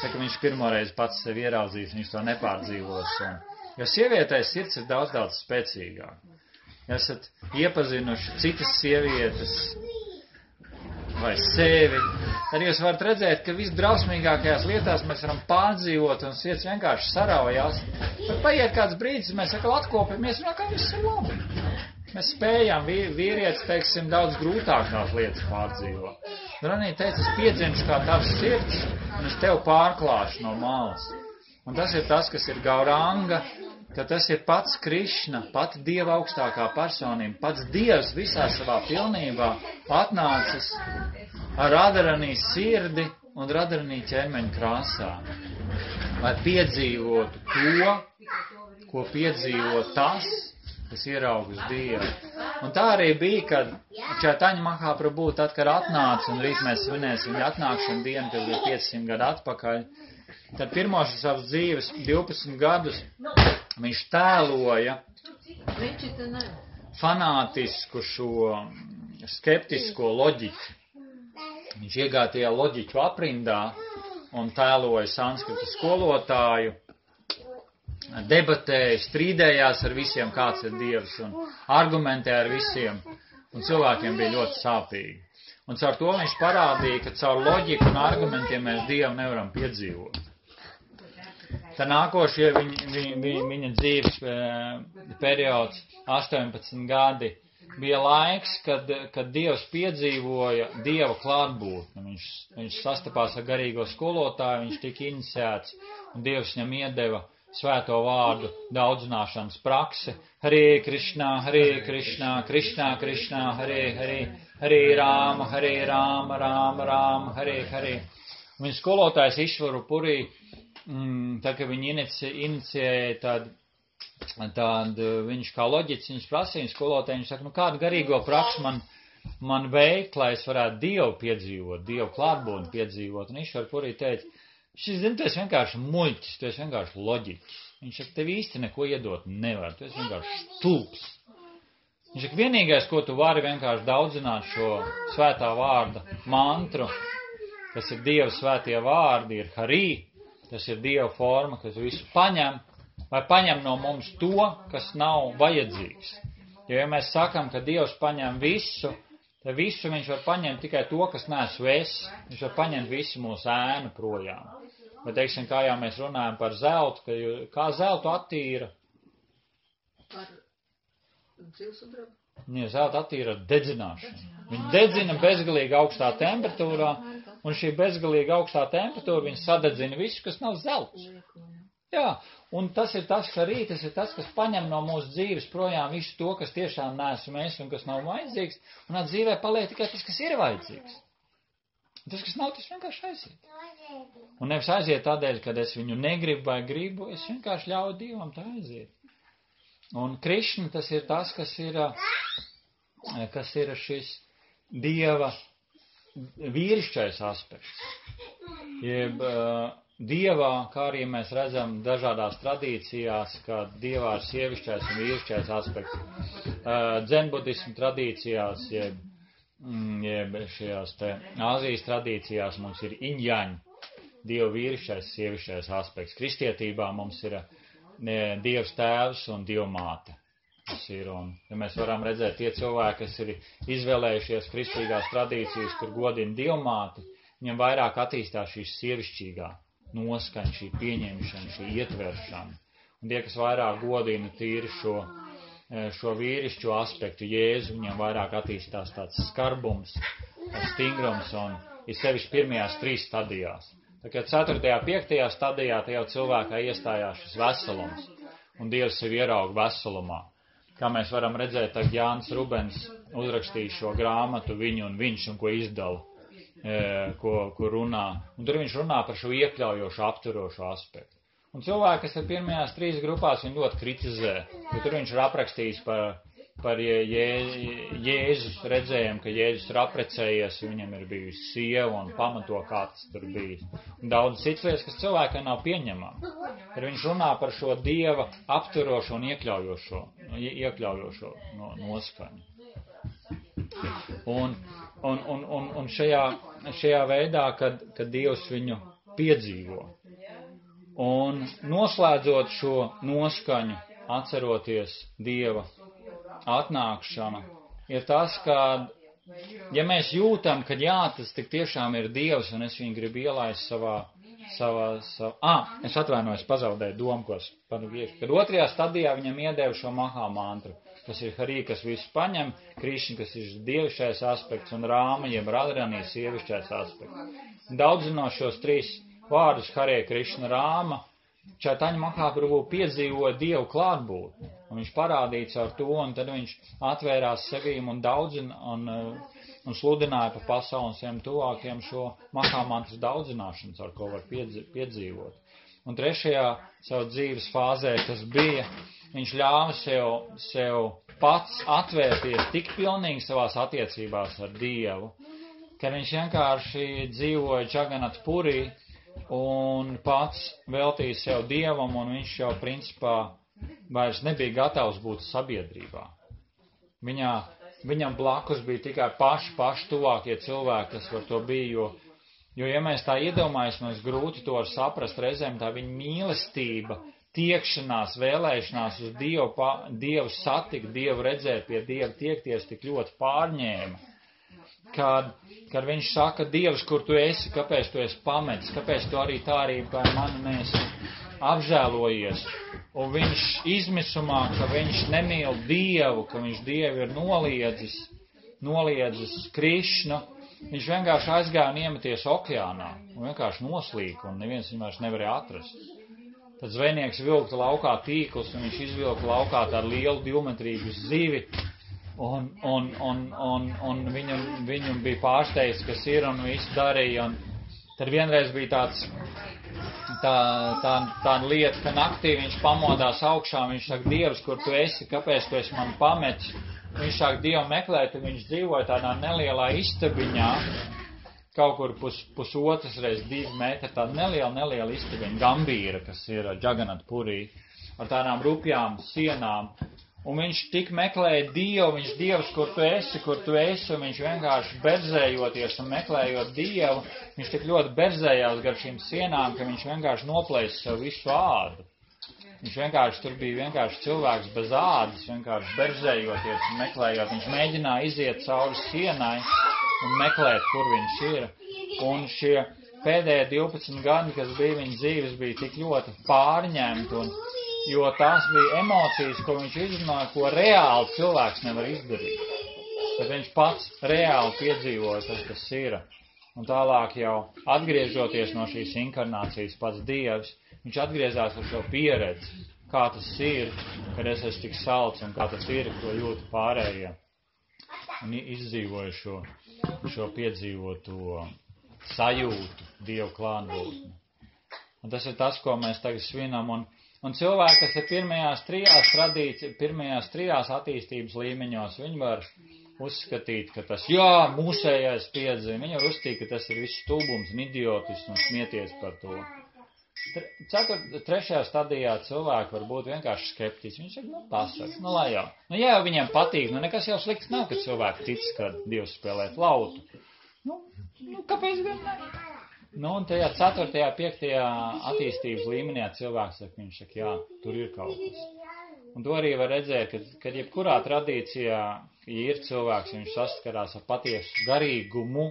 tā ka viņš pirmoreiz pats sevi ieraudzīs, viņš to nepārdzīvos. Jo sievietē sirds ir daudz spēcīgāk. Ja esat iepazinuši citas sievietes vai sevi, tad jūs varat redzēt, ka visdrausmīgākajās lietās mēs varam pārdzīvot un sirds vienkārši saraujās. Tad paiet kāds brīdis, mēs atkal atkopamies un kā viss ir labi. Mēs spējām, vīrietis, teiksim, daudz grūtākās lietas pārdzīvot. Ranī teica, es piedzimšu kā tavs sirds un es tev pārklāšu no malas. Un tas ir tas, kas ir gauranga, ka tas ir pats Krišna, pati Dieva augstākā personība, pats Dievs visā savā pilnībā atnācis ar Radharani sirdi un Radharani ķermeņa krāsā, lai piedzīvotu to, ko piedzīvo tas, kas ieraug uz Dievu. Un tā arī bija, kad Čaitaņa Mahaprabhu, tad, kad atnāca, un rīt mēs svinēsim viņa atnākšanu dienu, kad bija 500 gadu atpakaļ, tad pirmos savas dzīves 12 gadus viņš tēloja fanātisku šo skeptisko loģiku. Viņš iegāja tajā loģiku aprindā un tēloja sanskrita skolotāju, debatēja, strīdējās ar visiem, kāds ir Dievs, un argumentēja ar visiem, un cilvēkiem bija ļoti sāpīgi. Un caur to viņš parādīja, ka caur loģiku un argumentiem mēs Dievu nevaram piedzīvot. Tā nākošie viņa dzīves periods, 18 gadi, bija laiks, kad Dievs piedzīvoja Dieva klātbūtni. Viņš sastapās ar garīgo skolotāju, viņš tika iniciēts, un Dievs viņam iedeva svēto vārdu daudzināšanas praksi. Hare Krishna, Krishna Krishna, Hare Rāma, Rāma Rāma, Hare. Viņa skolotājs Išvaru Purī, tā kā viņi inicijēja tad viņš kā loģicis, viņš prasīja skolotāju, viņš saka, kādu garīgo praksu man veikt, lai es varētu Dievu piedzīvot, Dievu klātbūtni piedzīvot. Un Išvaru Purī teica, tu esi vienkārši muļķis, tu esi vienkārši loģiķis. Viņš saka, tev īsti neko iedot nevar, tu esi vienkārši stulbs. Viņš saka, vienīgais, ko tu vari vienkārši daudzināt šo svētā vārda mantru, kas ir Dieva svētie vārdi, ir Hari, tas ir Dieva forma, kas visu paņem, vai paņem no mums to, kas nav vajadzīgs. Jo, ja mēs sakam, ka Dievs paņem visu, tad visu viņš var paņemt tikai to, kas neesmu es, viņš var paņemt visu mūsu ēnu projām. Bet, teiksim, kā jau mēs runājam par zeltu, kā zeltu attīra, Par dzīvesudrabu? Zelta attīra dedzināšanu. Viņi dedzina bezgalīgi augstā temperatūrā, un šī bezgalīgi augstā temperatūra viņi sadedzina visu, kas nav zelts. Jā, un tas ir tas, ka arī tas ir tas, kas paņem no mūsu dzīves projām visu to, kas tiešām neesam mēs un kas nav vajadzīgs, un dzīvē paliek tikai tas, kas ir vajadzīgs. Tas, kas nav, tas vienkārši aiziet. Un nevis aiziet tādēļ, kad es viņu negribu vai gribu, es vienkārši ļauju Dievam tā aiziet. Un Krišna tas ir tas, kas ir šis Dieva vīrišķais aspekts. Jeb Dievā, kā arī mēs redzam dažādās tradīcijās, ka Dievā ir sievišķais un vīrišķais aspekts. Dzenbudismu tradīcijās, jeb šajās te Āzijas tradīcijās mums ir iņjaņ, Dieva vīrišķais, sievišķais aspekts. Kristietībā mums ir Dievs tēvs un Dieva māte. Tas ir, un ja mēs varam redzēt tie cilvēki, kas ir izvēlējušies kristīgās tradīcijas, kur godina Dieva māti, viņam vairāk attīstās šī sievišķīgā noskaņa, šī pieņemšana, šī ietveršana. Un tie, kas vairāk godina tīri šo vīrišķo aspektu Jēzu, viņam vairāk attīstās tāds skarbums, stingrums un ir sevišķi pirmajās 3 stadijās. Tā kā 4. 5. stadijā te jau cilvēkā iestājās šis veselums, un Dievs sevi ierauga veselumā. Kā mēs varam redzēt, tad Jānis Rubens uzrakstīja šo grāmatu Viņu un viņš, un ko izdala, ko runā. Un tur viņš runā par šo iekļaujošo, apturošo aspektu. Un cilvēki, kas ir pirmajās 3 grupās, viņi ļoti kritizē, jo tur viņš ir aprakstījis par Jēzus redzējumu, ka Jēzus ir aprecējies, viņam ir bijusi sieva un pamato, kā tas tur bijis. Un daudz cits lietas, kas cilvēkai nav pieņemama. Tad viņš runā par šo Dieva apturošo un iekļaujošo noskaņu. Un šajā veidā, kad Dievs viņu piedzīvo. Un noslēdzot šo noskaņu, atceroties Dieva atnākšana, ir tas, ka, ja mēs jūtam, ka jā, tas tik tiešām ir Dievs, un es viņu gribu ielaist es atvainojos, pazaudēju domu, kad 2. stadijā viņam iedēvu šo mahā mantru, kas ir Harī, kas visu paņem, Krišņa, kas ir dievišķais aspekts, un Rāma, jeb Radharani, sievišķais aspekts. Daudz no šos 3 vārdus Harē, Krišna, Rāma, Čaitaņa Mahāprabhu piedzīvoja Dievu klātbūtni, un viņš parādīja caur to, un tad viņš atvērās sevīm un daudzina un sludināja pa pasauli un saviem tuvākiem šo Mahāmantras daudzināšanu, ar ko var piedzīvot. Un 3. savu dzīves fāzē, kas bija, viņš ļāva sev pats atvērties tik pilnīgi savās attiecībās ar Dievu, ka viņš vienkārši dzīvoja Džaganat Purī, un pats veltīja sev Dievam, un viņš jau principā vairs nebija gatavs būt sabiedrībā. Viņam blakus bija tikai paši tuvākie cilvēki, kas var to bija, jo ja mēs tā iedomājamies, mums grūti to var saprast, reizēm tā viņa mīlestība, tiekšanās, vēlēšanās uz Dievu satikt, Dievu redzēt, pie Dieva tiekties tik ļoti pārņēma. Kad viņš saka, Dievs, kur tu esi, kāpēc tu esi pametis, kāpēc tu arī tā arī par mani neesi apžēlojies. Un viņš izmisumā, ka viņš nemīl Dievu, ka viņš Dievu ir noliedzis Krišnu, viņš vienkārši aizgāja un iemeties okeānā un vienkārši noslīka, un neviens viņu vairs nevarēja atrast. Tad zvejnieks vilka laukā tīklus, un viņš izvilka laukā tādu lielu 2-metrīgu zivi, un viņu bija pārsteigts, kas ir, un visu darīja, un tad vienreiz bija tā lieta, ka naktī viņš pamodās augšā, viņš saka, Dievs, kur tu esi, kāpēc tu esi man pametis, viņš sāk Dievu meklēt, un viņš dzīvoja tādā nelielā istabiņā, kaut kur pusotras reiz 2 metri, tāda neliela istabiņa, Gambīra, kas ir Džaganat Purī, ar tādām rupjām sienām. Un viņš tik meklēja Dievu, viņš Dievs, kur tu esi, un viņš vienkārši berzējoties un meklējot Dievu, viņš tik ļoti berzējās gar šīm sienām, ka viņš vienkārši noplēsa sev visu ādu. Viņš vienkārši, tur bija vienkārši cilvēks bez ādas, vienkārši berzējoties un meklējot. Viņš mēģināja iziet cauri sienai un meklēt, kur viņš ir. Un šie pēdējie 12 gadi, kas bija viņa dzīves, bija tik ļoti pārņemti un jo tās bija emocijas, ko viņš izrunāja, ko reāli cilvēks nevar izdarīt. Bet viņš pats reāli piedzīvoja, tas ir. Un tālāk jau atgriežoties no šīs inkarnācijas pats Dievs, viņš atgriezās ar šo pieredzi, kā tas ir, kad es esmu tik salds un kā tas ir, ko jūtu pārējie. Un izdzīvoju šo piedzīvoto sajūtu Dievu klātbūtni. Un tas ir tas, ko mēs tagad svinam. Un cilvēki, kas ir pirmajās trijās attīstības līmeņos, viņi var uzskatīt, ka tas, mūsējais piedzīve, viņi var uzskatīt, ka tas ir viss stulbums un idiotis un smieties par to. Trešajā stadijā cilvēki var būt vienkārši skeptiski. Viņš saka, pasaka, lai jau. Ja jau viņiem patīk, nekas jau slikts nav, kad cilvēki tic, ka Dievs spēlē flautu. Kāpēc gan ne? Un tajā 4., 5. attīstības līmenī cilvēks saka, viņš saka, tur ir kaut kas. Un to arī var redzēt, kad jebkurā tradīcijā, ir cilvēks, viņš saskarās ar patiesu garīgumu,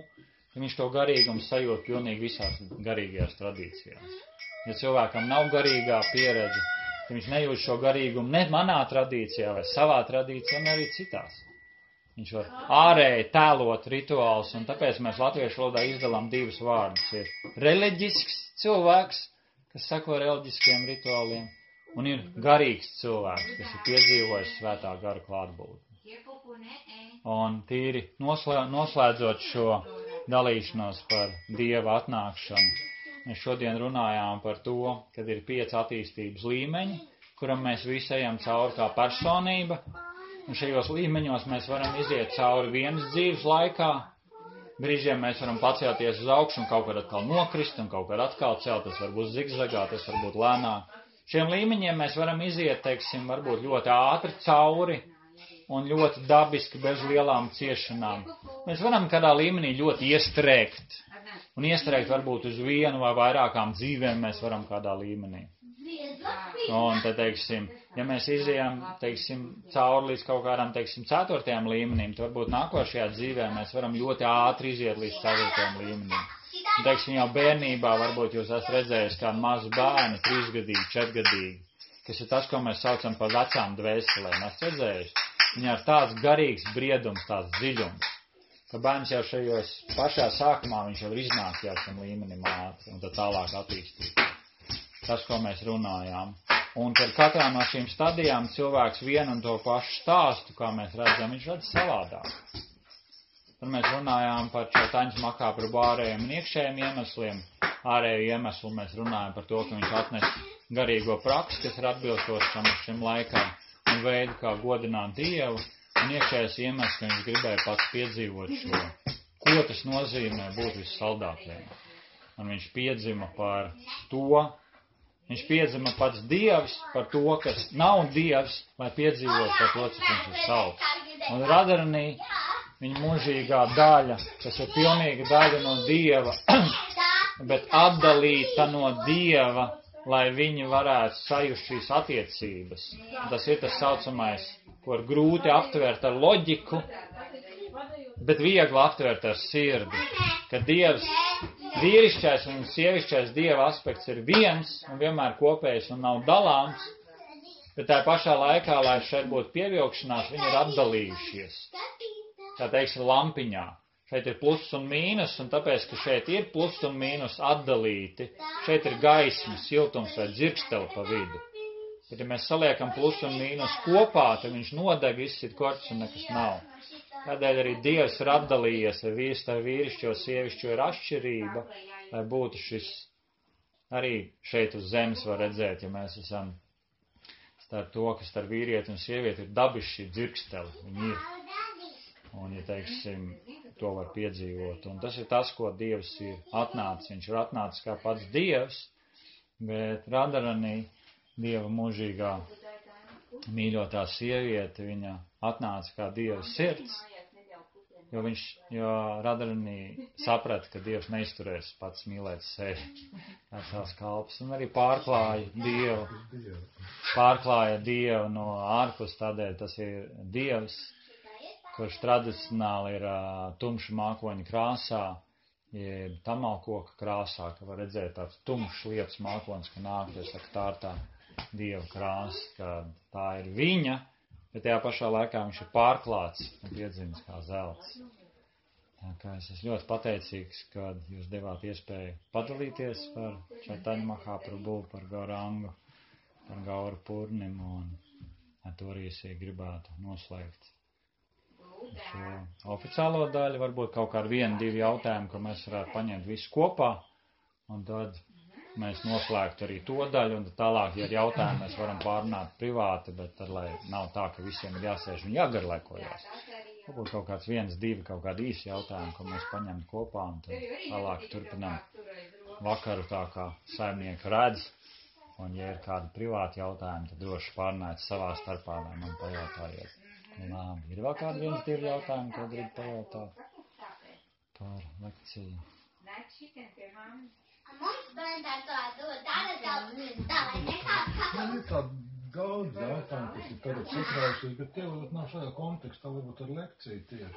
ka viņš to garīgumu sajūt pilnīgi visās garīgajās tradīcijās. Ja cilvēkam nav garīgā pieredze, tad viņš nejūt šo garīgumu ne manā tradīcijā vai savā tradīcijā, ne arī citās. Viņš var ārēji tēlot rituālus, un tāpēc mēs latviešu valodā izdalām 2 vārdus. Ir reliģisks cilvēks, kas sako reliģiskiem rituāliem, un ir garīgs cilvēks, kas ir piedzīvojis svētā gara klātbūtni. Un tīri noslēdzot šo dalīšanos par Dieva atnākšanu, mēs šodien runājām par to, kad ir 5 attīstības līmeņi, kuram mēs visi ejam cauri kā personība, un šajos līmeņos mēs varam iziet cauri vienas dzīves laikā, brīžiem mēs varam pacelties uz augšu un kaut kad atkal nokrist, un kaut kad atkal celt, tas var būt zigzagā, tas var būt lēnāk. Šiem līmeņiem mēs varam iziet, varbūt ļoti ātri cauri, un ļoti dabiski, bez lielām ciešanām. Mēs varam kādā līmenī ļoti iestrēgt. Un iestrēgt varbūt uz vienu vai vairākām dzīvēm mēs varam kādā līmenī. Un tad, ja mēs izejam, cauri līdz kaut kādām, 4. līmenim, tad varbūt nākošajā dzīvē mēs varam ļoti ātri iziet līdz 4. līmenim. Un, jau bērnībā varbūt jūs esat redzējis kādu mazu bērnu, 3-gadīgi, 4-gadīgi, kas ir tas, ko mēs saucam par vecām dvēselēm. Esat redzējuši? Viņā ir tāds garīgs briedums, tāds dziļums, ka bērns jau šajos pašā sākumā viņš jau iznāk jau šim līmenim ātri un tad tālāk attīstīt. Tas, ko mēs runājām. Un kad katrā no šīm stadijām cilvēks vienu un to pašu stāstu, kā mēs redzam, viņš redz savādāk. Tad mēs runājām par šo taņas makāpru ārējiem un iekšējiem iemesliem. Ārēju iemeslu mēs runājam par to, ka viņš atnes garīgo praksi, kas ir atbilstoši šim laikam, un veidu, kā godināt Dievu, un iekšējais iemesls, ka viņš gribēja pats piedzīvot šo, ko tas nozīmē būt vissaldākajam. Un viņš piedzima par to, viņš piedzima pats Dievs par to, kas nav Dievs, lai piedzīvot par to, cik viņš ir salds. Un Radharani, viņa mūžīgā daļa, kas ir pilnīga daļa no Dieva, bet atdalīta no Dieva, lai viņi varētu sajust šīs attiecības. Tas ir tas saucamais, ko ir grūti aptvert ar loģiku, bet viegli aptvert ar sirdi. Ka Dievs, vīrišķais un sievišķais Dieva aspekts ir viens un vienmēr kopējs un nav dalāms, bet tā pašā laikā, lai šeit būtu pievilkšanās, viņi ir atdalījušies. Tā lampiņā. Šeit ir plus un mīnus, un tāpēc, ka šeit ir plus un mīnus atdalīti, šeit ir gaisma, siltums vai dzirksteli pa vidu. Bet, ja mēs saliekam plus un mīnus kopā, tad viņš nodeg, izsit korķis un nekas nav. Tādēļ arī Dievs ir atdalījies, vai vīrišķo, sievišķo ir atšķirība, lai būtu šis, arī šeit uz zemes var redzēt, ja mēs esam starp to, ka starp vīrieti un sievieti ir dabiski šī dzirksteli, viņi ir. Un, ja to var piedzīvot. Un tas ir tas, ko Dievs ir atnācis. Viņš ir atnācis kā pats Dievs, bet Radharani, Dieva mūžīgā mīļotā sieviete, viņa atnāca kā Dieva sirds, jo Radharani saprata, ka Dievs neizturēs pats mīlēt sevi kā savs kalps, un arī pārklāja Dievu no ārpus, tādēļ tas ir Dievs, kurš tradicionāli ir tumša mākoņa krāsā, jeb tamalkoka krāsā, ka var redzēt tāds tumšs liepas mākonis, ka nāk, es saku, tārtā. Dieva krāsa, ka tā ir viņa, bet tajā pašā laikā viņš ir pārklāts un piedzimis kā zelts. Tā kā es esmu ļoti pateicīgs, ka jūs devāt iespēju padalīties par Čaitaņa Mahāprabhu, par Gaurangu, par Gauru Purnimu, un ar to arī es gribētu noslēgt šo oficiālo daļu. Varbūt kaut kādi 1-2 jautājumi, ka mēs varētu paņemt visu kopā, un tad mēs noslēgtu arī to daļu, un tālāk, ja ir jautājumi, mēs varam pārunāt privāti, bet tad, lai nav tā, ka visiem ir jāsēž un jāgarlaikojās. Varbūt kaut kāds 1-2 kaut kādi īsi jautājumi, ko mēs paņemtu kopā, un tad tālāk turpinām vakaru tā, kā saimnieki redz, un ja ir kādi privāti jautājumi, tad droši pārunāt savā starpā, vai man pajautājiet. Labi, ir vēl kādi 1-2 jautājumi, ko gribu pajautāt par lekciju? Man ir tā daudz jautājumu, kas ir tagad satrausīgi, bet tie varbūt nav šajā kontekstā, varbūt ar lekciju tieši.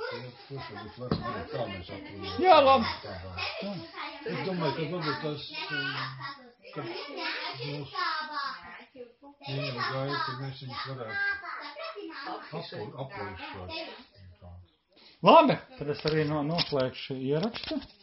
To šeit varam būt, kā mēs atrunājam. Jā, labi. Es domāju, ka varbūt tas, ka mūs viena gaita, ka mēs viņus varētu apolišot. Labi, tad es arī noslēgšu ierakstu.